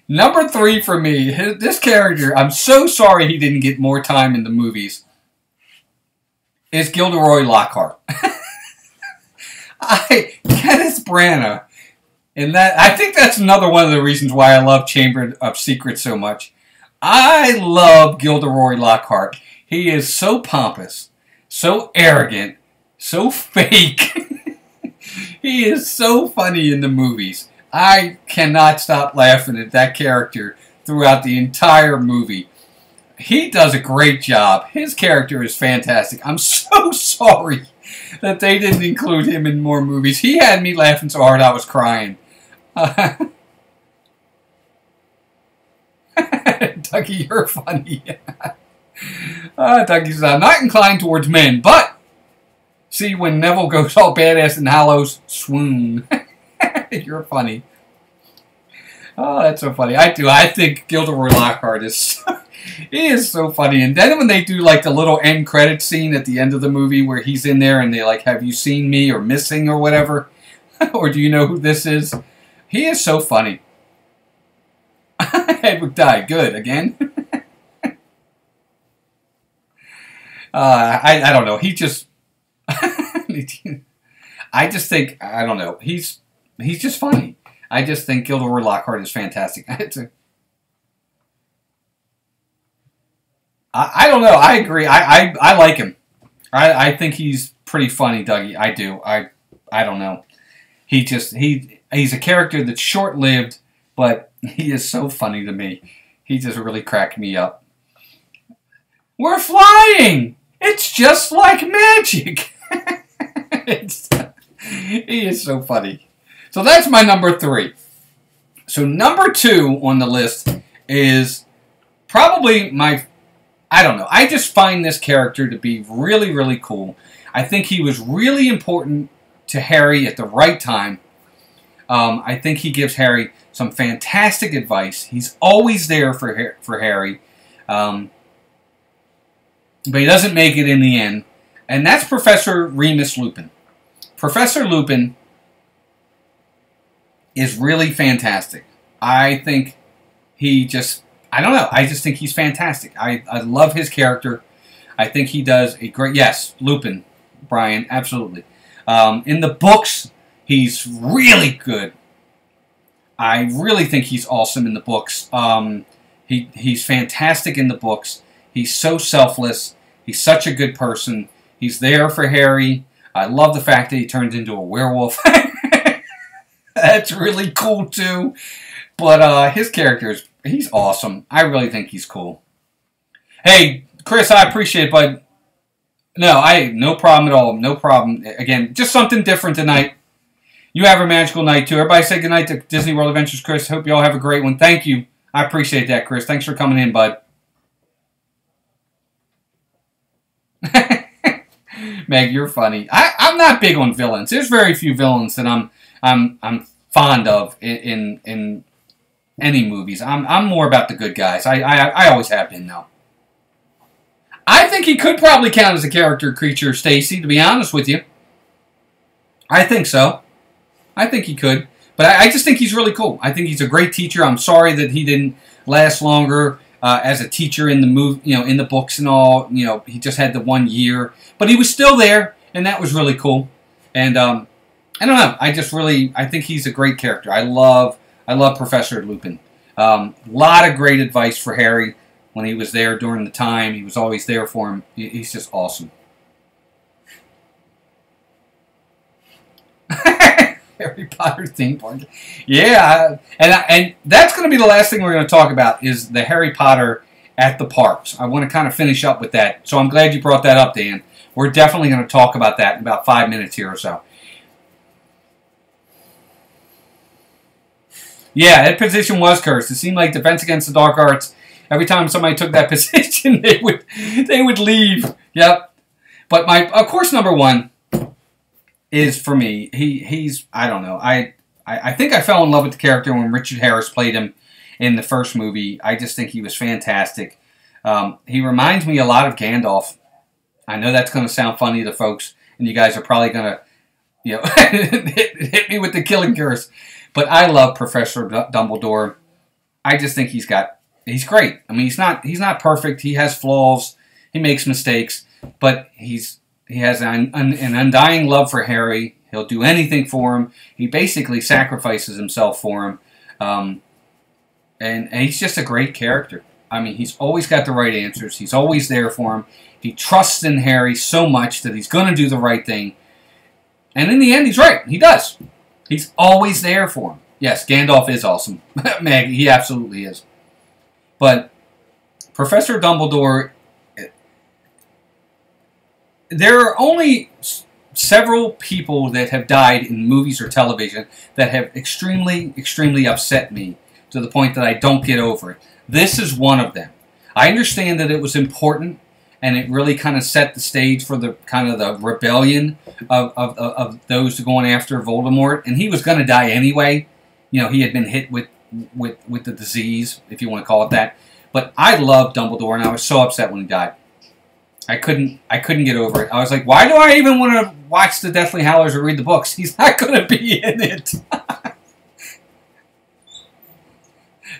A: Number 3 for me, this character, I'm so sorry he didn't get more time in the movies, is Gilderoy Lockhart. Kenneth Branagh, and I think that's another one of the reasons why I love Chamber of Secrets so much. I love Gilderoy Lockhart. He is so pompous, so arrogant, so fake. He is so funny in the movies. I cannot stop laughing at that character throughout the entire movie. He does a great job. His character is fantastic. I'm so sorry that they didn't include him in more movies. He had me laughing so hard I was crying. Dougie, you're funny. Dougie says, I'm not inclined towards men, but see when Neville goes all badass and Hallows, swoon. You're funny. Oh, that's so funny. I do. I think Gilderoy Lockhart is he is so funny. And then when they do like the little end credit scene at the end of the movie where he's in there and they like, have you seen me or missing or whatever? Or do you know who this is? He is so funny. Edward died. Good. Again? I don't know. He just... I just think... I don't know. He's just funny. I just think Gilderoy Lockhart is fantastic. I don't know. I agree. I like him. I think he's pretty funny, Dougie. I do. I don't know. He's a character that's short-lived, but he is so funny to me. He just really cracked me up. We're flying! It's just like magic! He is so funny. So that's my number 3. So number 2 on the list is probably my... I don't know. I just find this character to be really, really cool. I think he was really important to Harry at the right time. I think he gives Harry some fantastic advice. He's always there for Harry. But he doesn't make it in the end. And that's Professor Remus Lupin. Professor Lupin is really fantastic. I think he just... I don't know. I just think he's fantastic. I love his character. I think he does a great... Yes, Lupin, Brian, absolutely. In the books, he's really good. I really think he's awesome in the books. He's fantastic in the books. He's so selfless. He's such a good person. He's there for Harry. I love the fact that he turns into a werewolf. That's really cool, too. But his character is... He's awesome. I really think he's cool. Hey, Chris, I appreciate it, but no problem at all. No problem. Again, just something different tonight. You have a magical night, too. Everybody say goodnight to Disney World Adventures, Chris. Hope you all have a great one. Thank you. I appreciate that, Chris. Thanks for coming in, bud. Meg, you're funny. I'm not big on villains. There's very few villains that I'm fond of in any movies. I'm more about the good guys. I always have been, though. I think he could probably count as a character creature, Stacy, to be honest with you. I think so. I think he could. But I just think he's really cool. I think he's a great teacher. I'm sorry that he didn't last longer as a teacher in the in the books and all. He just had the 1 year. But he was still there, and that was really cool. And I don't know. I think he's a great character. I love Professor Lupin. Lot of great advice for Harry when he was there during the time. He was always there for him. He's just awesome. Harry Potter theme park. Yeah, and that's going to be the last thing we're going to talk about is the Harry Potter at the parks. I want to kind of finish up with that. So I'm glad you brought that up, Dan. We're definitely going to talk about that in about 5 minutes here or so. Yeah, that position was cursed. It seemed like Defense Against the Dark Arts. Every time somebody took that position, they would leave. Yep. But of course, number one is for me. He's I don't know. I think I fell in love with the character when Richard Harris played him in the first movie. I just think he was fantastic. He reminds me a lot of Gandalf. I know that's going to sound funny to folks, and you guys are probably going to, hit me with the killing curse. But I love Professor Dumbledore. I just think he's great. I mean, he's not perfect. He has flaws. He makes mistakes, but he has an undying love for Harry. He'll do anything for him. He basically sacrifices himself for him, and he's just a great character. I mean, he's always got the right answers. He's always there for him. He trusts in Harry so much that he's going to do the right thing. And in the end, he's right. He does. He's always there for him. Yes, Gandalf is awesome. Meg, he absolutely is. But Professor Dumbledore, there are only several people that have died in movies or television that have extremely, extremely upset me to the point that I don't get over it. This is one of them. I understand that it was important and it really kind of set the stage for the kind of the rebellion of those going after Voldemort. And he was going to die anyway. You know, he had been hit with the disease, if you want to call it that. But I loved Dumbledore, and I was so upset when he died. I couldn't get over it. I was like, why do I even want to watch the Deathly Hallows or read the books? He's not going to be in it.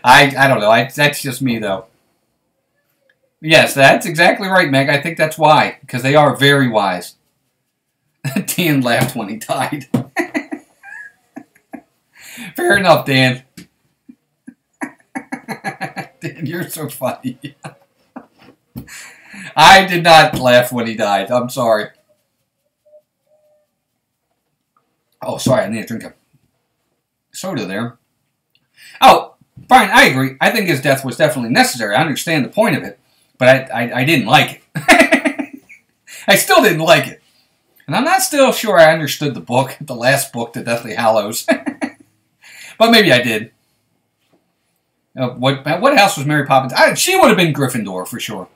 A: I don't know. That's just me, though. Yes, that's exactly right, Meg. I think that's why. Because they are very wise. Dan laughed when he died. Fair enough, Dan. Dan, you're so funny. I did not laugh when he died. I'm sorry. Oh, sorry. I need a drink of soda there. Oh, Brian, I agree. I think his death was definitely necessary. I understand the point of it. But I didn't like it. I still didn't like it. And I'm not still sure I understood the book, the last book, The Deathly Hallows. But maybe I did. What house was Mary Poppins? She would have been Gryffindor for sure.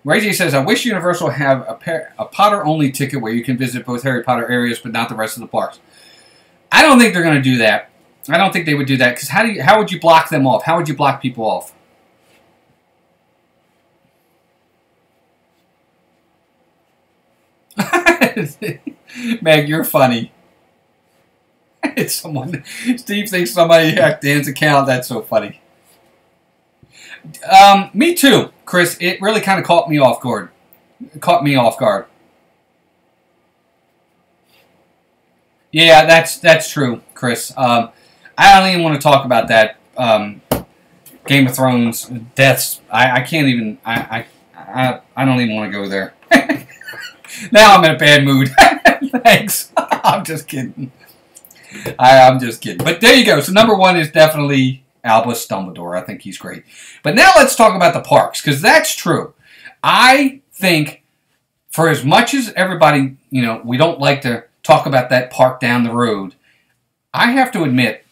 A: Ray J says, I wish Universal have a Potter-only ticket where you can visit both Harry Potter areas but not the rest of the parks. I don't think they're going to do that. I don't think they would do that, because how would you block them off? How would you block people off? Meg, you're funny. It's someone. Steve thinks somebody hacked Dan's account. That's so funny. Me too, Chris. It really kind of caught me off guard. Yeah, that's true, Chris. I don't even want to talk about that. Game of Thrones deaths. I can't even. I don't even want to go there. Now I'm in a bad mood. Thanks. I'm just kidding. I'm just kidding. But there you go. So number one is definitely Albus Dumbledore. I think he's great. But now let's talk about the parks, because that's true. I think for as much as everybody, we don't like to talk about that park down the road, I have to admit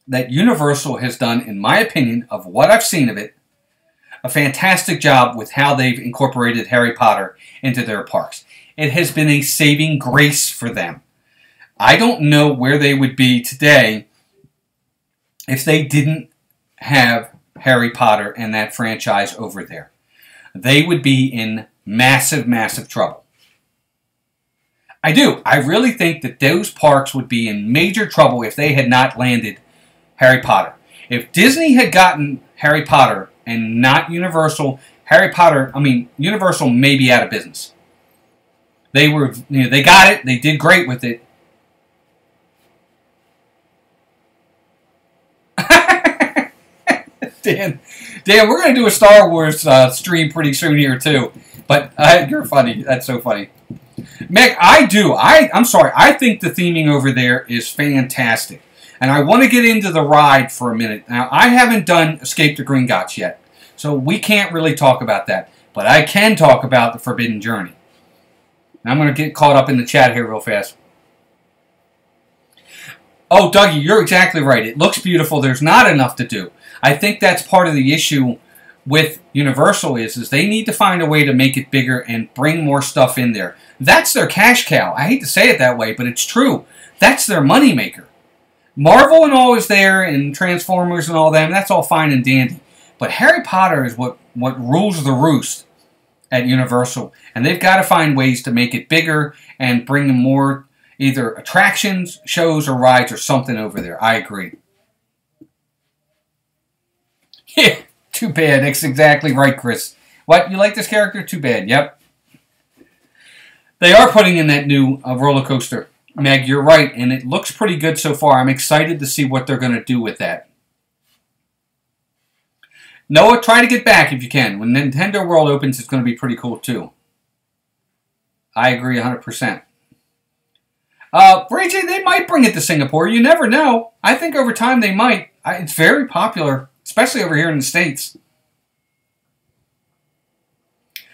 A: that Universal has done, in my opinion, of what I've seen of it, a fantastic job with how they've incorporated Harry Potter into their parks. It has been a saving grace for them. I don't know where they would be today if they didn't have Harry Potter and that franchise over there. They would be in massive, massive trouble. I do. I really think that those parks would be in major trouble if they had not landed Harry Potter. If Disney had gotten Harry Potter and not Universal, Universal may be out of business. they got it. They did great with it. Dan, we're going to do a Star Wars stream pretty soon here, too. But you're funny. That's so funny. Meg, I'm sorry. I think the theming over there is fantastic. And I want to get into the ride for a minute. Now, I haven't done Escape to Gringotts yet. So we can't really talk about that. But I can talk about the Forbidden Journey. And I'm going to get caught up in the chat here real fast. Oh, Dougie, you're exactly right. It looks beautiful. There's not enough to do. I think that's part of the issue with Universal is they need to find a way to make it bigger and bring more stuff in there. That's their cash cow. I hate to say it that way, but it's true. That's their moneymaker. Marvel and all is there, and Transformers and all that, and that's all fine and dandy. But Harry Potter is what rules the roost at Universal. And they've got to find ways to make it bigger and bring more either attractions, shows, or rides or something over there. I agree. Yeah, too bad. That's exactly right, Chris. What? You like this character? Too bad. Yep. They are putting in that new roller coaster. Meg, you're right, and it looks pretty good so far. I'm excited to see what they're going to do with that. Noah, try to get back if you can. When Nintendo World opens, it's going to be pretty cool, too. I agree 100%. Ray J, they might bring it to Singapore. You never know. I think over time they might. It's very popular, especially over here in the States.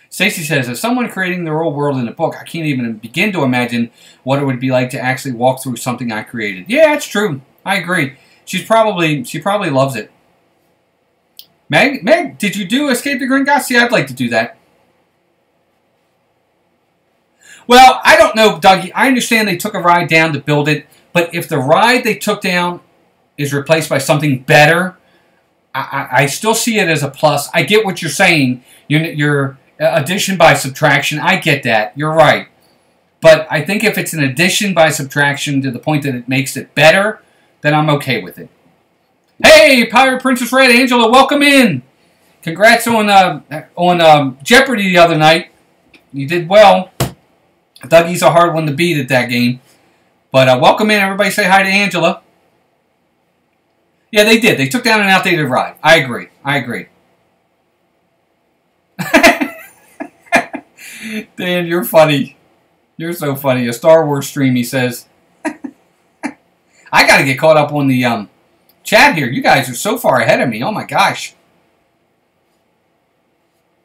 A: Stacy says, as someone creating their own world in a book, I can't even begin to imagine what it would be like to actually walk through something I created. Yeah, it's true. I agree. She probably loves it. Meg, did you do Escape to Gringotts? Yeah, I'd like to do that. Well, I don't know, Dougie. I understand they took a ride down to build it, but if the ride they took down is replaced by something better, I still see it as a plus. I get what you're saying. You're addition by subtraction. I get that. You're right. But I think if it's an addition by subtraction to the point that it makes it better, then I'm okay with it. Hey, Pirate Princess Red, Angela, welcome in. Congrats on Jeopardy the other night. You did well. Dougie's a hard one to beat at that game. But welcome in. Everybody say hi to Angela. Yeah, they did. They took down an outdated ride. I agree. I agree. Dan, you're funny. You're so funny. A Star Wars stream, he says. I got to get caught up on the chat here. You guys are so far ahead of me. Oh, my gosh.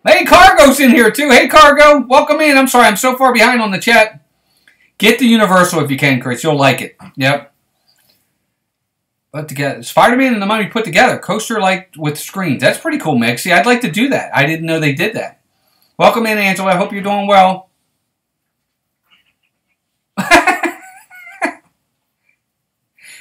A: Hey, Cargo's in here, too. Hey, Cargo. Welcome in. I'm sorry. I'm so far behind on the chat. Get the Universal if you can, Chris. You'll like it. Yep. Put together. Spider-Man and the Mummy put together. Coaster like with screens. That's pretty cool, Meg. See, I'd like to do that. I didn't know they did that. Welcome in, Angela. I hope you're doing well.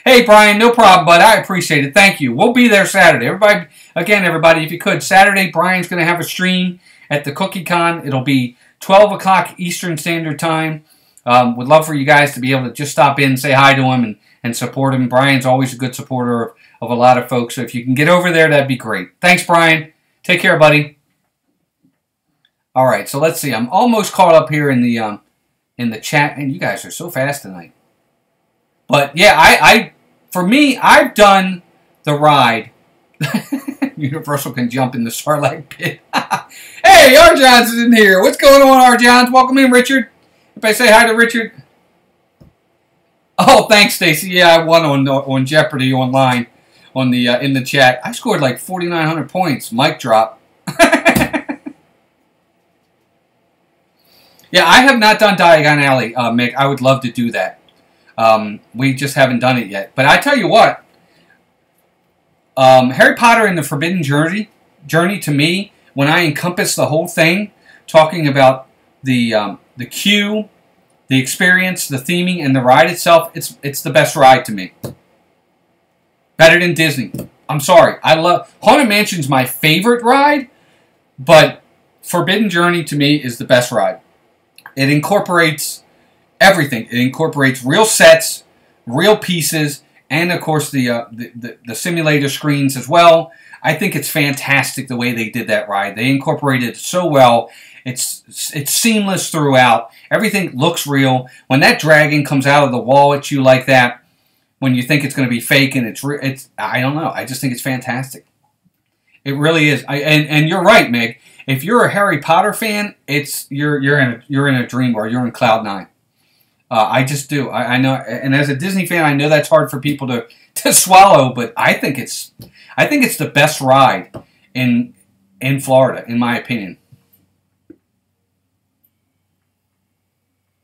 A: Hey, Brian, no problem, bud. I appreciate it. Thank you. We'll be there Saturday. Everybody, if you could, Saturday, Brian's going to have a stream at the Cookie Con. It'll be 12 o'clock Eastern Standard Time. Would love for you guys to be able to just stop in, say hi to him, and support him. Brian's always a good supporter of a lot of folks, so if you can get over there, that'd be great. Thanks, Brian. Take care, buddy. All right, so let's see. I'm almost caught up here in the chat, and you guys are so fast tonight. But yeah, for me, I've done the ride. Universal can jump in the Sarlacc pit. Hey, R. Johns is in here. What's going on, R. Johns? Welcome in, Richard. If I say hi to Richard. Oh, thanks, Stacy. Yeah, I won on Jeopardy online on the in the chat. I scored like 4,900 points. Mic drop. Yeah, I have not done Diagon Alley, Mick. I would love to do that. We just haven't done it yet. But I tell you what, Harry Potter and the Forbidden Journey to me, when I encompass the whole thing, talking about the queue, the experience, the theming, and the ride itself, it's the best ride to me. Better than Disney. I'm sorry. I love Haunted Mansion's my favorite ride, but Forbidden Journey to me is the best ride. It incorporates everything. It incorporates real sets, real pieces, and of course the simulator screens as well. I think it's fantastic the way they did that ride. They incorporated it so well. It's seamless throughout. Everything looks real. When that dragon comes out of the wall at you like that, when you think it's going to be fake and it's I don't know. I just think it's fantastic. It really is. And you're right, Meg. If you're a Harry Potter fan, you're in a dream or you're in cloud nine. I just do. I know, and as a Disney fan, I know that's hard for people to swallow, but I think it's the best ride in Florida, in my opinion.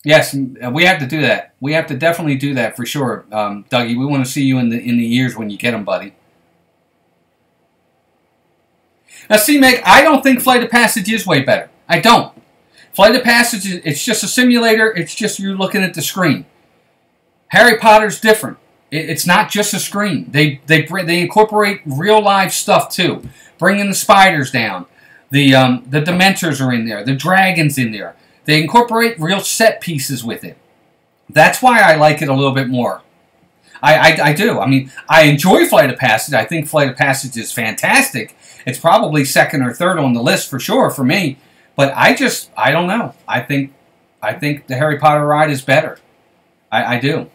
A: Yes, we have to do that. We have to definitely do that for sure, Dougie. We want to see you in the years when you get them, buddy. Now, see, Meg, I don't think Flight of Passage is way better. I don't. Flight of Passage, it's just a simulator. It's just you looking at the screen. Harry Potter's different. It's not just a screen. They incorporate real live stuff too. Bringing the spiders down. The Dementors are in there. The dragons in there. They incorporate real set pieces with it. That's why I like it a little bit more. I do. I mean, I enjoy Flight of Passage. I think Flight of Passage is fantastic. It's probably second or third on the list for sure for me. But I don't know. I think the Harry Potter ride is better. I do.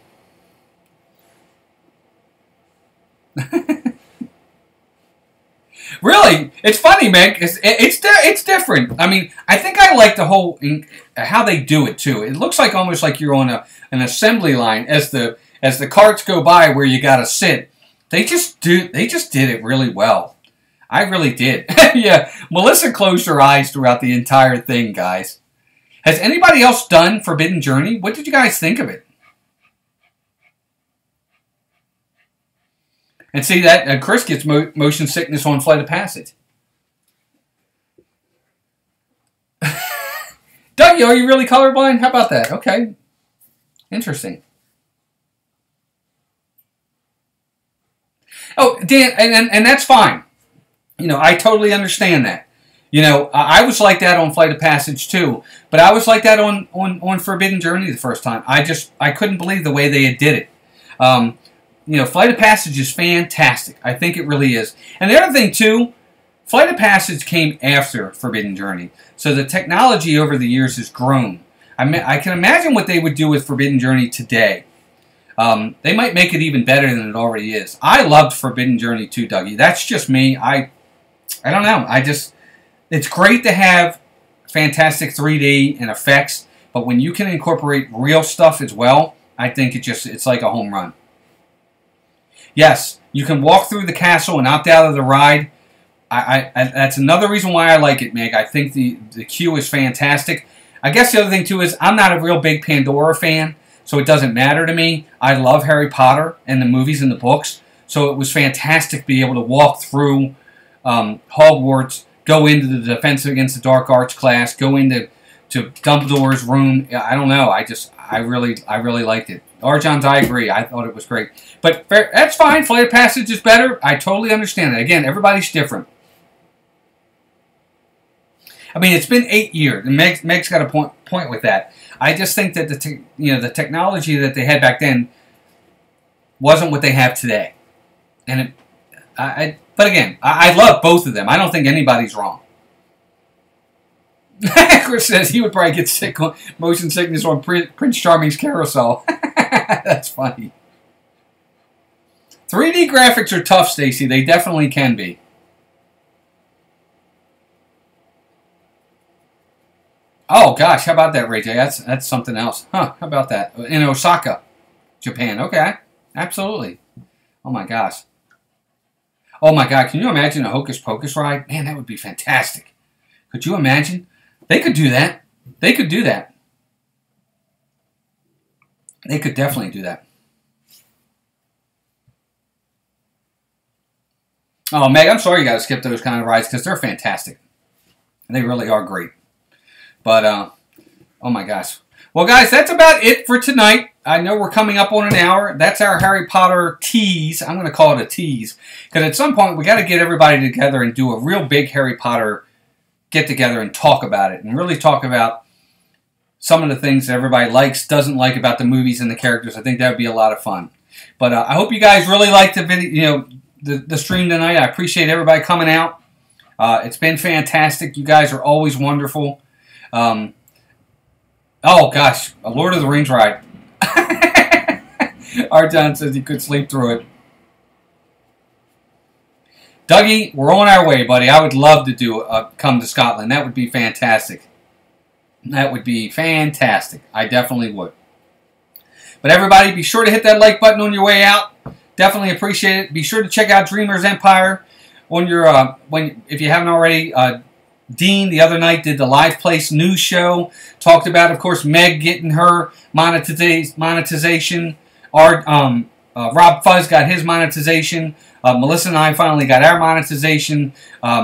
A: Really, it's funny, Meg. It's different. I mean, I think I like the whole how they do it too. It looks like almost like you're on an assembly line as the carts go by where you got to sit. They just did it really well. I really did. Yeah, Melissa closed her eyes throughout the entire thing, guys. Has anybody else done Forbidden Journey? What did you guys think of it? And see that Chris gets motion sickness on Flight of Passage. Dougie, are you really colorblind? How about that? Okay. Interesting. Oh, Dan, and that's fine. You know, I totally understand that. You know, I was like that on Flight of Passage too, but I was like that on Forbidden Journey the first time. I couldn't believe the way they did it. You know, Flight of Passage is fantastic. I think it really is. And the other thing too, Flight of Passage came after Forbidden Journey, so the technology over the years has grown. I can imagine what they would do with Forbidden Journey today. They might make it even better than it already is. I loved Forbidden Journey too, Dougie. That's just me. I don't know. It's great to have fantastic 3D and effects, but when you can incorporate real stuff as well, I think it's like a home run. Yes, you can walk through the castle and opt out of the ride. That's another reason why I like it, Meg. I think the queue is fantastic. I guess the other thing too is I'm not a real big Pandora fan, so it doesn't matter to me. I love Harry Potter and the movies and the books, so it was fantastic to be able to walk through Hogwarts, go into the Defense Against the Dark Arts class, go into Dumbledore's room. I don't know. I really liked it. Arjons, I agree. I thought it was great. But that's fine. Flight of Passage is better. I totally understand it. Again, everybody's different. I mean, it's been 8 years, and Meg's got a point with that. I just think that the technology that they had back then wasn't what they have today. And but again, I love both of them. I don't think anybody's wrong. Chris says he would probably get motion sickness on Prince Charming's carousel. That's funny. 3D graphics are tough, Stacy. They definitely can be. Oh gosh, how about that, Ray J? That's something else. Huh, how about that? In Osaka, Japan. Okay, absolutely. Oh my gosh. Oh my God, can you imagine a Hocus Pocus ride? Man, that would be fantastic. Could you imagine? They could do that. They could do that. They could definitely do that. Oh, Meg, I'm sorry you got to skip those kind of rides because they're fantastic. They really are great. But, oh my gosh. Well, guys, that's about it for tonight. I know we're coming up on an hour. That's our Harry Potter tease. I'm going to call it a tease. Because at some point, we got to get everybody together and do a real big Harry Potter get-together and talk about it. And really talk about some of the things that everybody likes, doesn't like about the movies and the characters. I think that would be a lot of fun. But I hope you guys really liked the video, the stream tonight. I appreciate everybody coming out. It's been fantastic. You guys are always wonderful. Oh gosh, a Lord of the Rings ride. Art John says he could sleep through it. Dougie, we're on our way, buddy. I would love to do come to Scotland. That would be fantastic. That would be fantastic. I definitely would. But everybody, be sure to hit that like button on your way out. Definitely appreciate it. Be sure to check out Dreamers Empire on your if you haven't already. Dean the other night did the Live Place news show. Talked about, of course, Meg getting her monetization. Rob Fuzz got his monetization. Melissa and I finally got our monetization.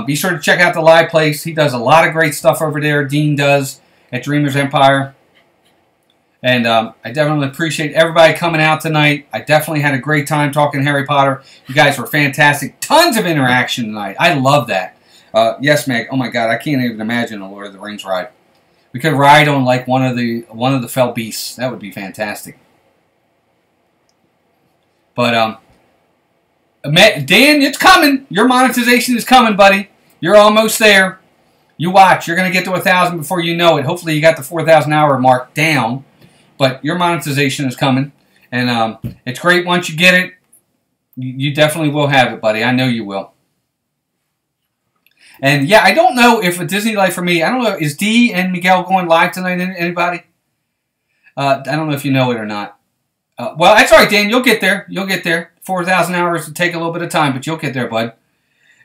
A: Be sure to check out the Live Place. He does a lot of great stuff over there. Dean does at Dreamers Empire. And I definitely appreciate everybody coming out tonight. I definitely had a great time talking Harry Potter. You guys were fantastic. Tons of interaction tonight. I love that. Yes, Meg. Oh my God, I can't even imagine a Lord of the Rings ride. We could ride on like one of the fell beasts. That would be fantastic. But Dan, it's coming. Your monetization is coming, buddy. You're almost there. You watch. You're going to get to 1,000 before you know it. Hopefully you got the 4,000 hour mark down. But your monetization is coming. And it's great once you get it. You definitely will have it, buddy. I know you will. And yeah, I don't know if a Disney Life for me, I don't know, is Dee and Miguel going live tonight? Anybody? I don't know if you know it or not. Well, that's all right, Dan. You'll get there. You'll get there. 4,000 hours will take a little bit of time, but you'll get there, bud.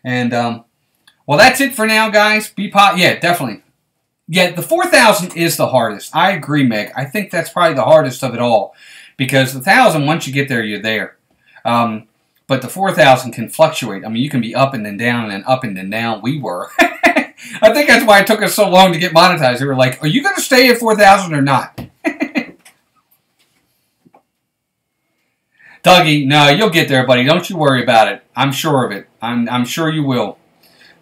A: And, well, that's it for now, guys. Yeah, definitely. Yeah, the 4,000 is the hardest. I agree, Meg. I think that's probably the hardest of it all. Because the 1,000, once you get there, you're there. But the 4,000 can fluctuate. I mean, you can be up and then down and then up and then down. We were. I think that's why it took us so long to get monetized. They were like, are you going to stay at 4,000 or not? Dougie, no, you'll get there, buddy. Don't you worry about it. I'm sure of it. I'm sure you will.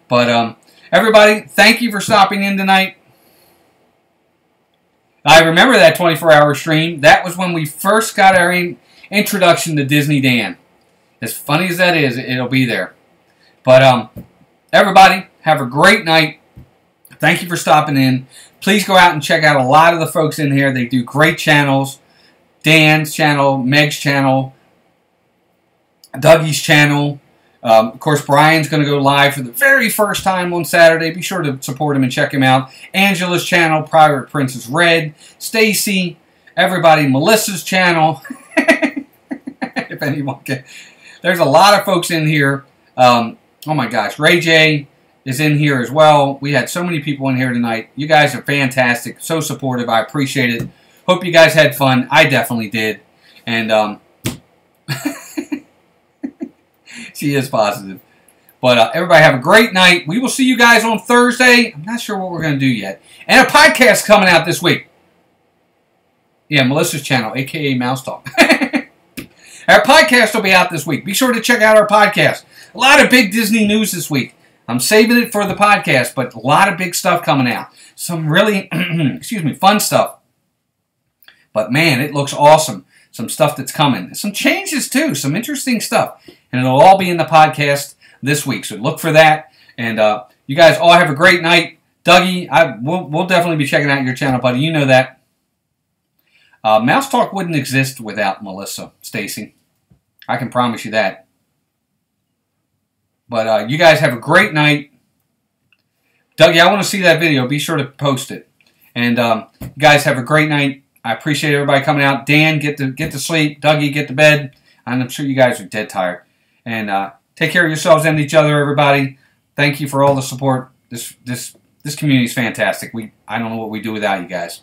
A: But everybody, thank you for stopping in tonight. I remember that 24-hour stream. That was when we first got our introduction to Disney Dan. As funny as that is, it'll be there. But everybody, have a great night. Thank you for stopping in. Please go out and check out a lot of the folks in here. They do great channels. Dan's channel, Meg's channel, Dougie's channel. Of course, Brian's going to go live for the very first time on Saturday. Be sure to support him and check him out. Angela's channel, Private Princess Red, Stacy, everybody, Melissa's channel. If anyone can. There's a lot of folks in here. Oh my gosh, Ray J is in here as well. We had so many people in here tonight. You guys are fantastic, so supportive. I appreciate it. Hope you guys had fun. I definitely did. And she is positive. But everybody have a great night. We will see you guys on Thursday. I'm not sure what we're going to do yet. And a podcast coming out this week. Yeah, Melissa's channel, a.k.a. Mouse Talk. Our podcast will be out this week. Be sure to check out our podcast. A lot of big Disney news this week. I'm saving it for the podcast, but a lot of big stuff coming out. Some really, fun stuff. But man, it looks awesome. Some stuff that's coming. Some changes too. Some interesting stuff. And it'll all be in the podcast this week. So look for that. And you guys all have a great night. Dougie, we'll definitely be checking out your channel, buddy. You know that. Mouse Talk wouldn't exist without Melissa, Stacy. I can promise you that. But you guys have a great night. Dougie, I want to see that video. Be sure to post it. And you guys have a great night. I appreciate everybody coming out. Dan, get to sleep. Dougie, get to bed. And I'm sure you guys are dead tired. And take care of yourselves and each other, everybody. Thank you for all the support. This community is fantastic. I don't know what we do without you guys.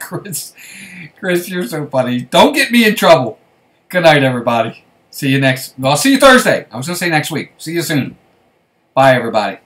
A: Chris, you're so funny. Don't get me in trouble. Good night, everybody. See you Thursday. I was going to say next week. See you soon. Bye, everybody.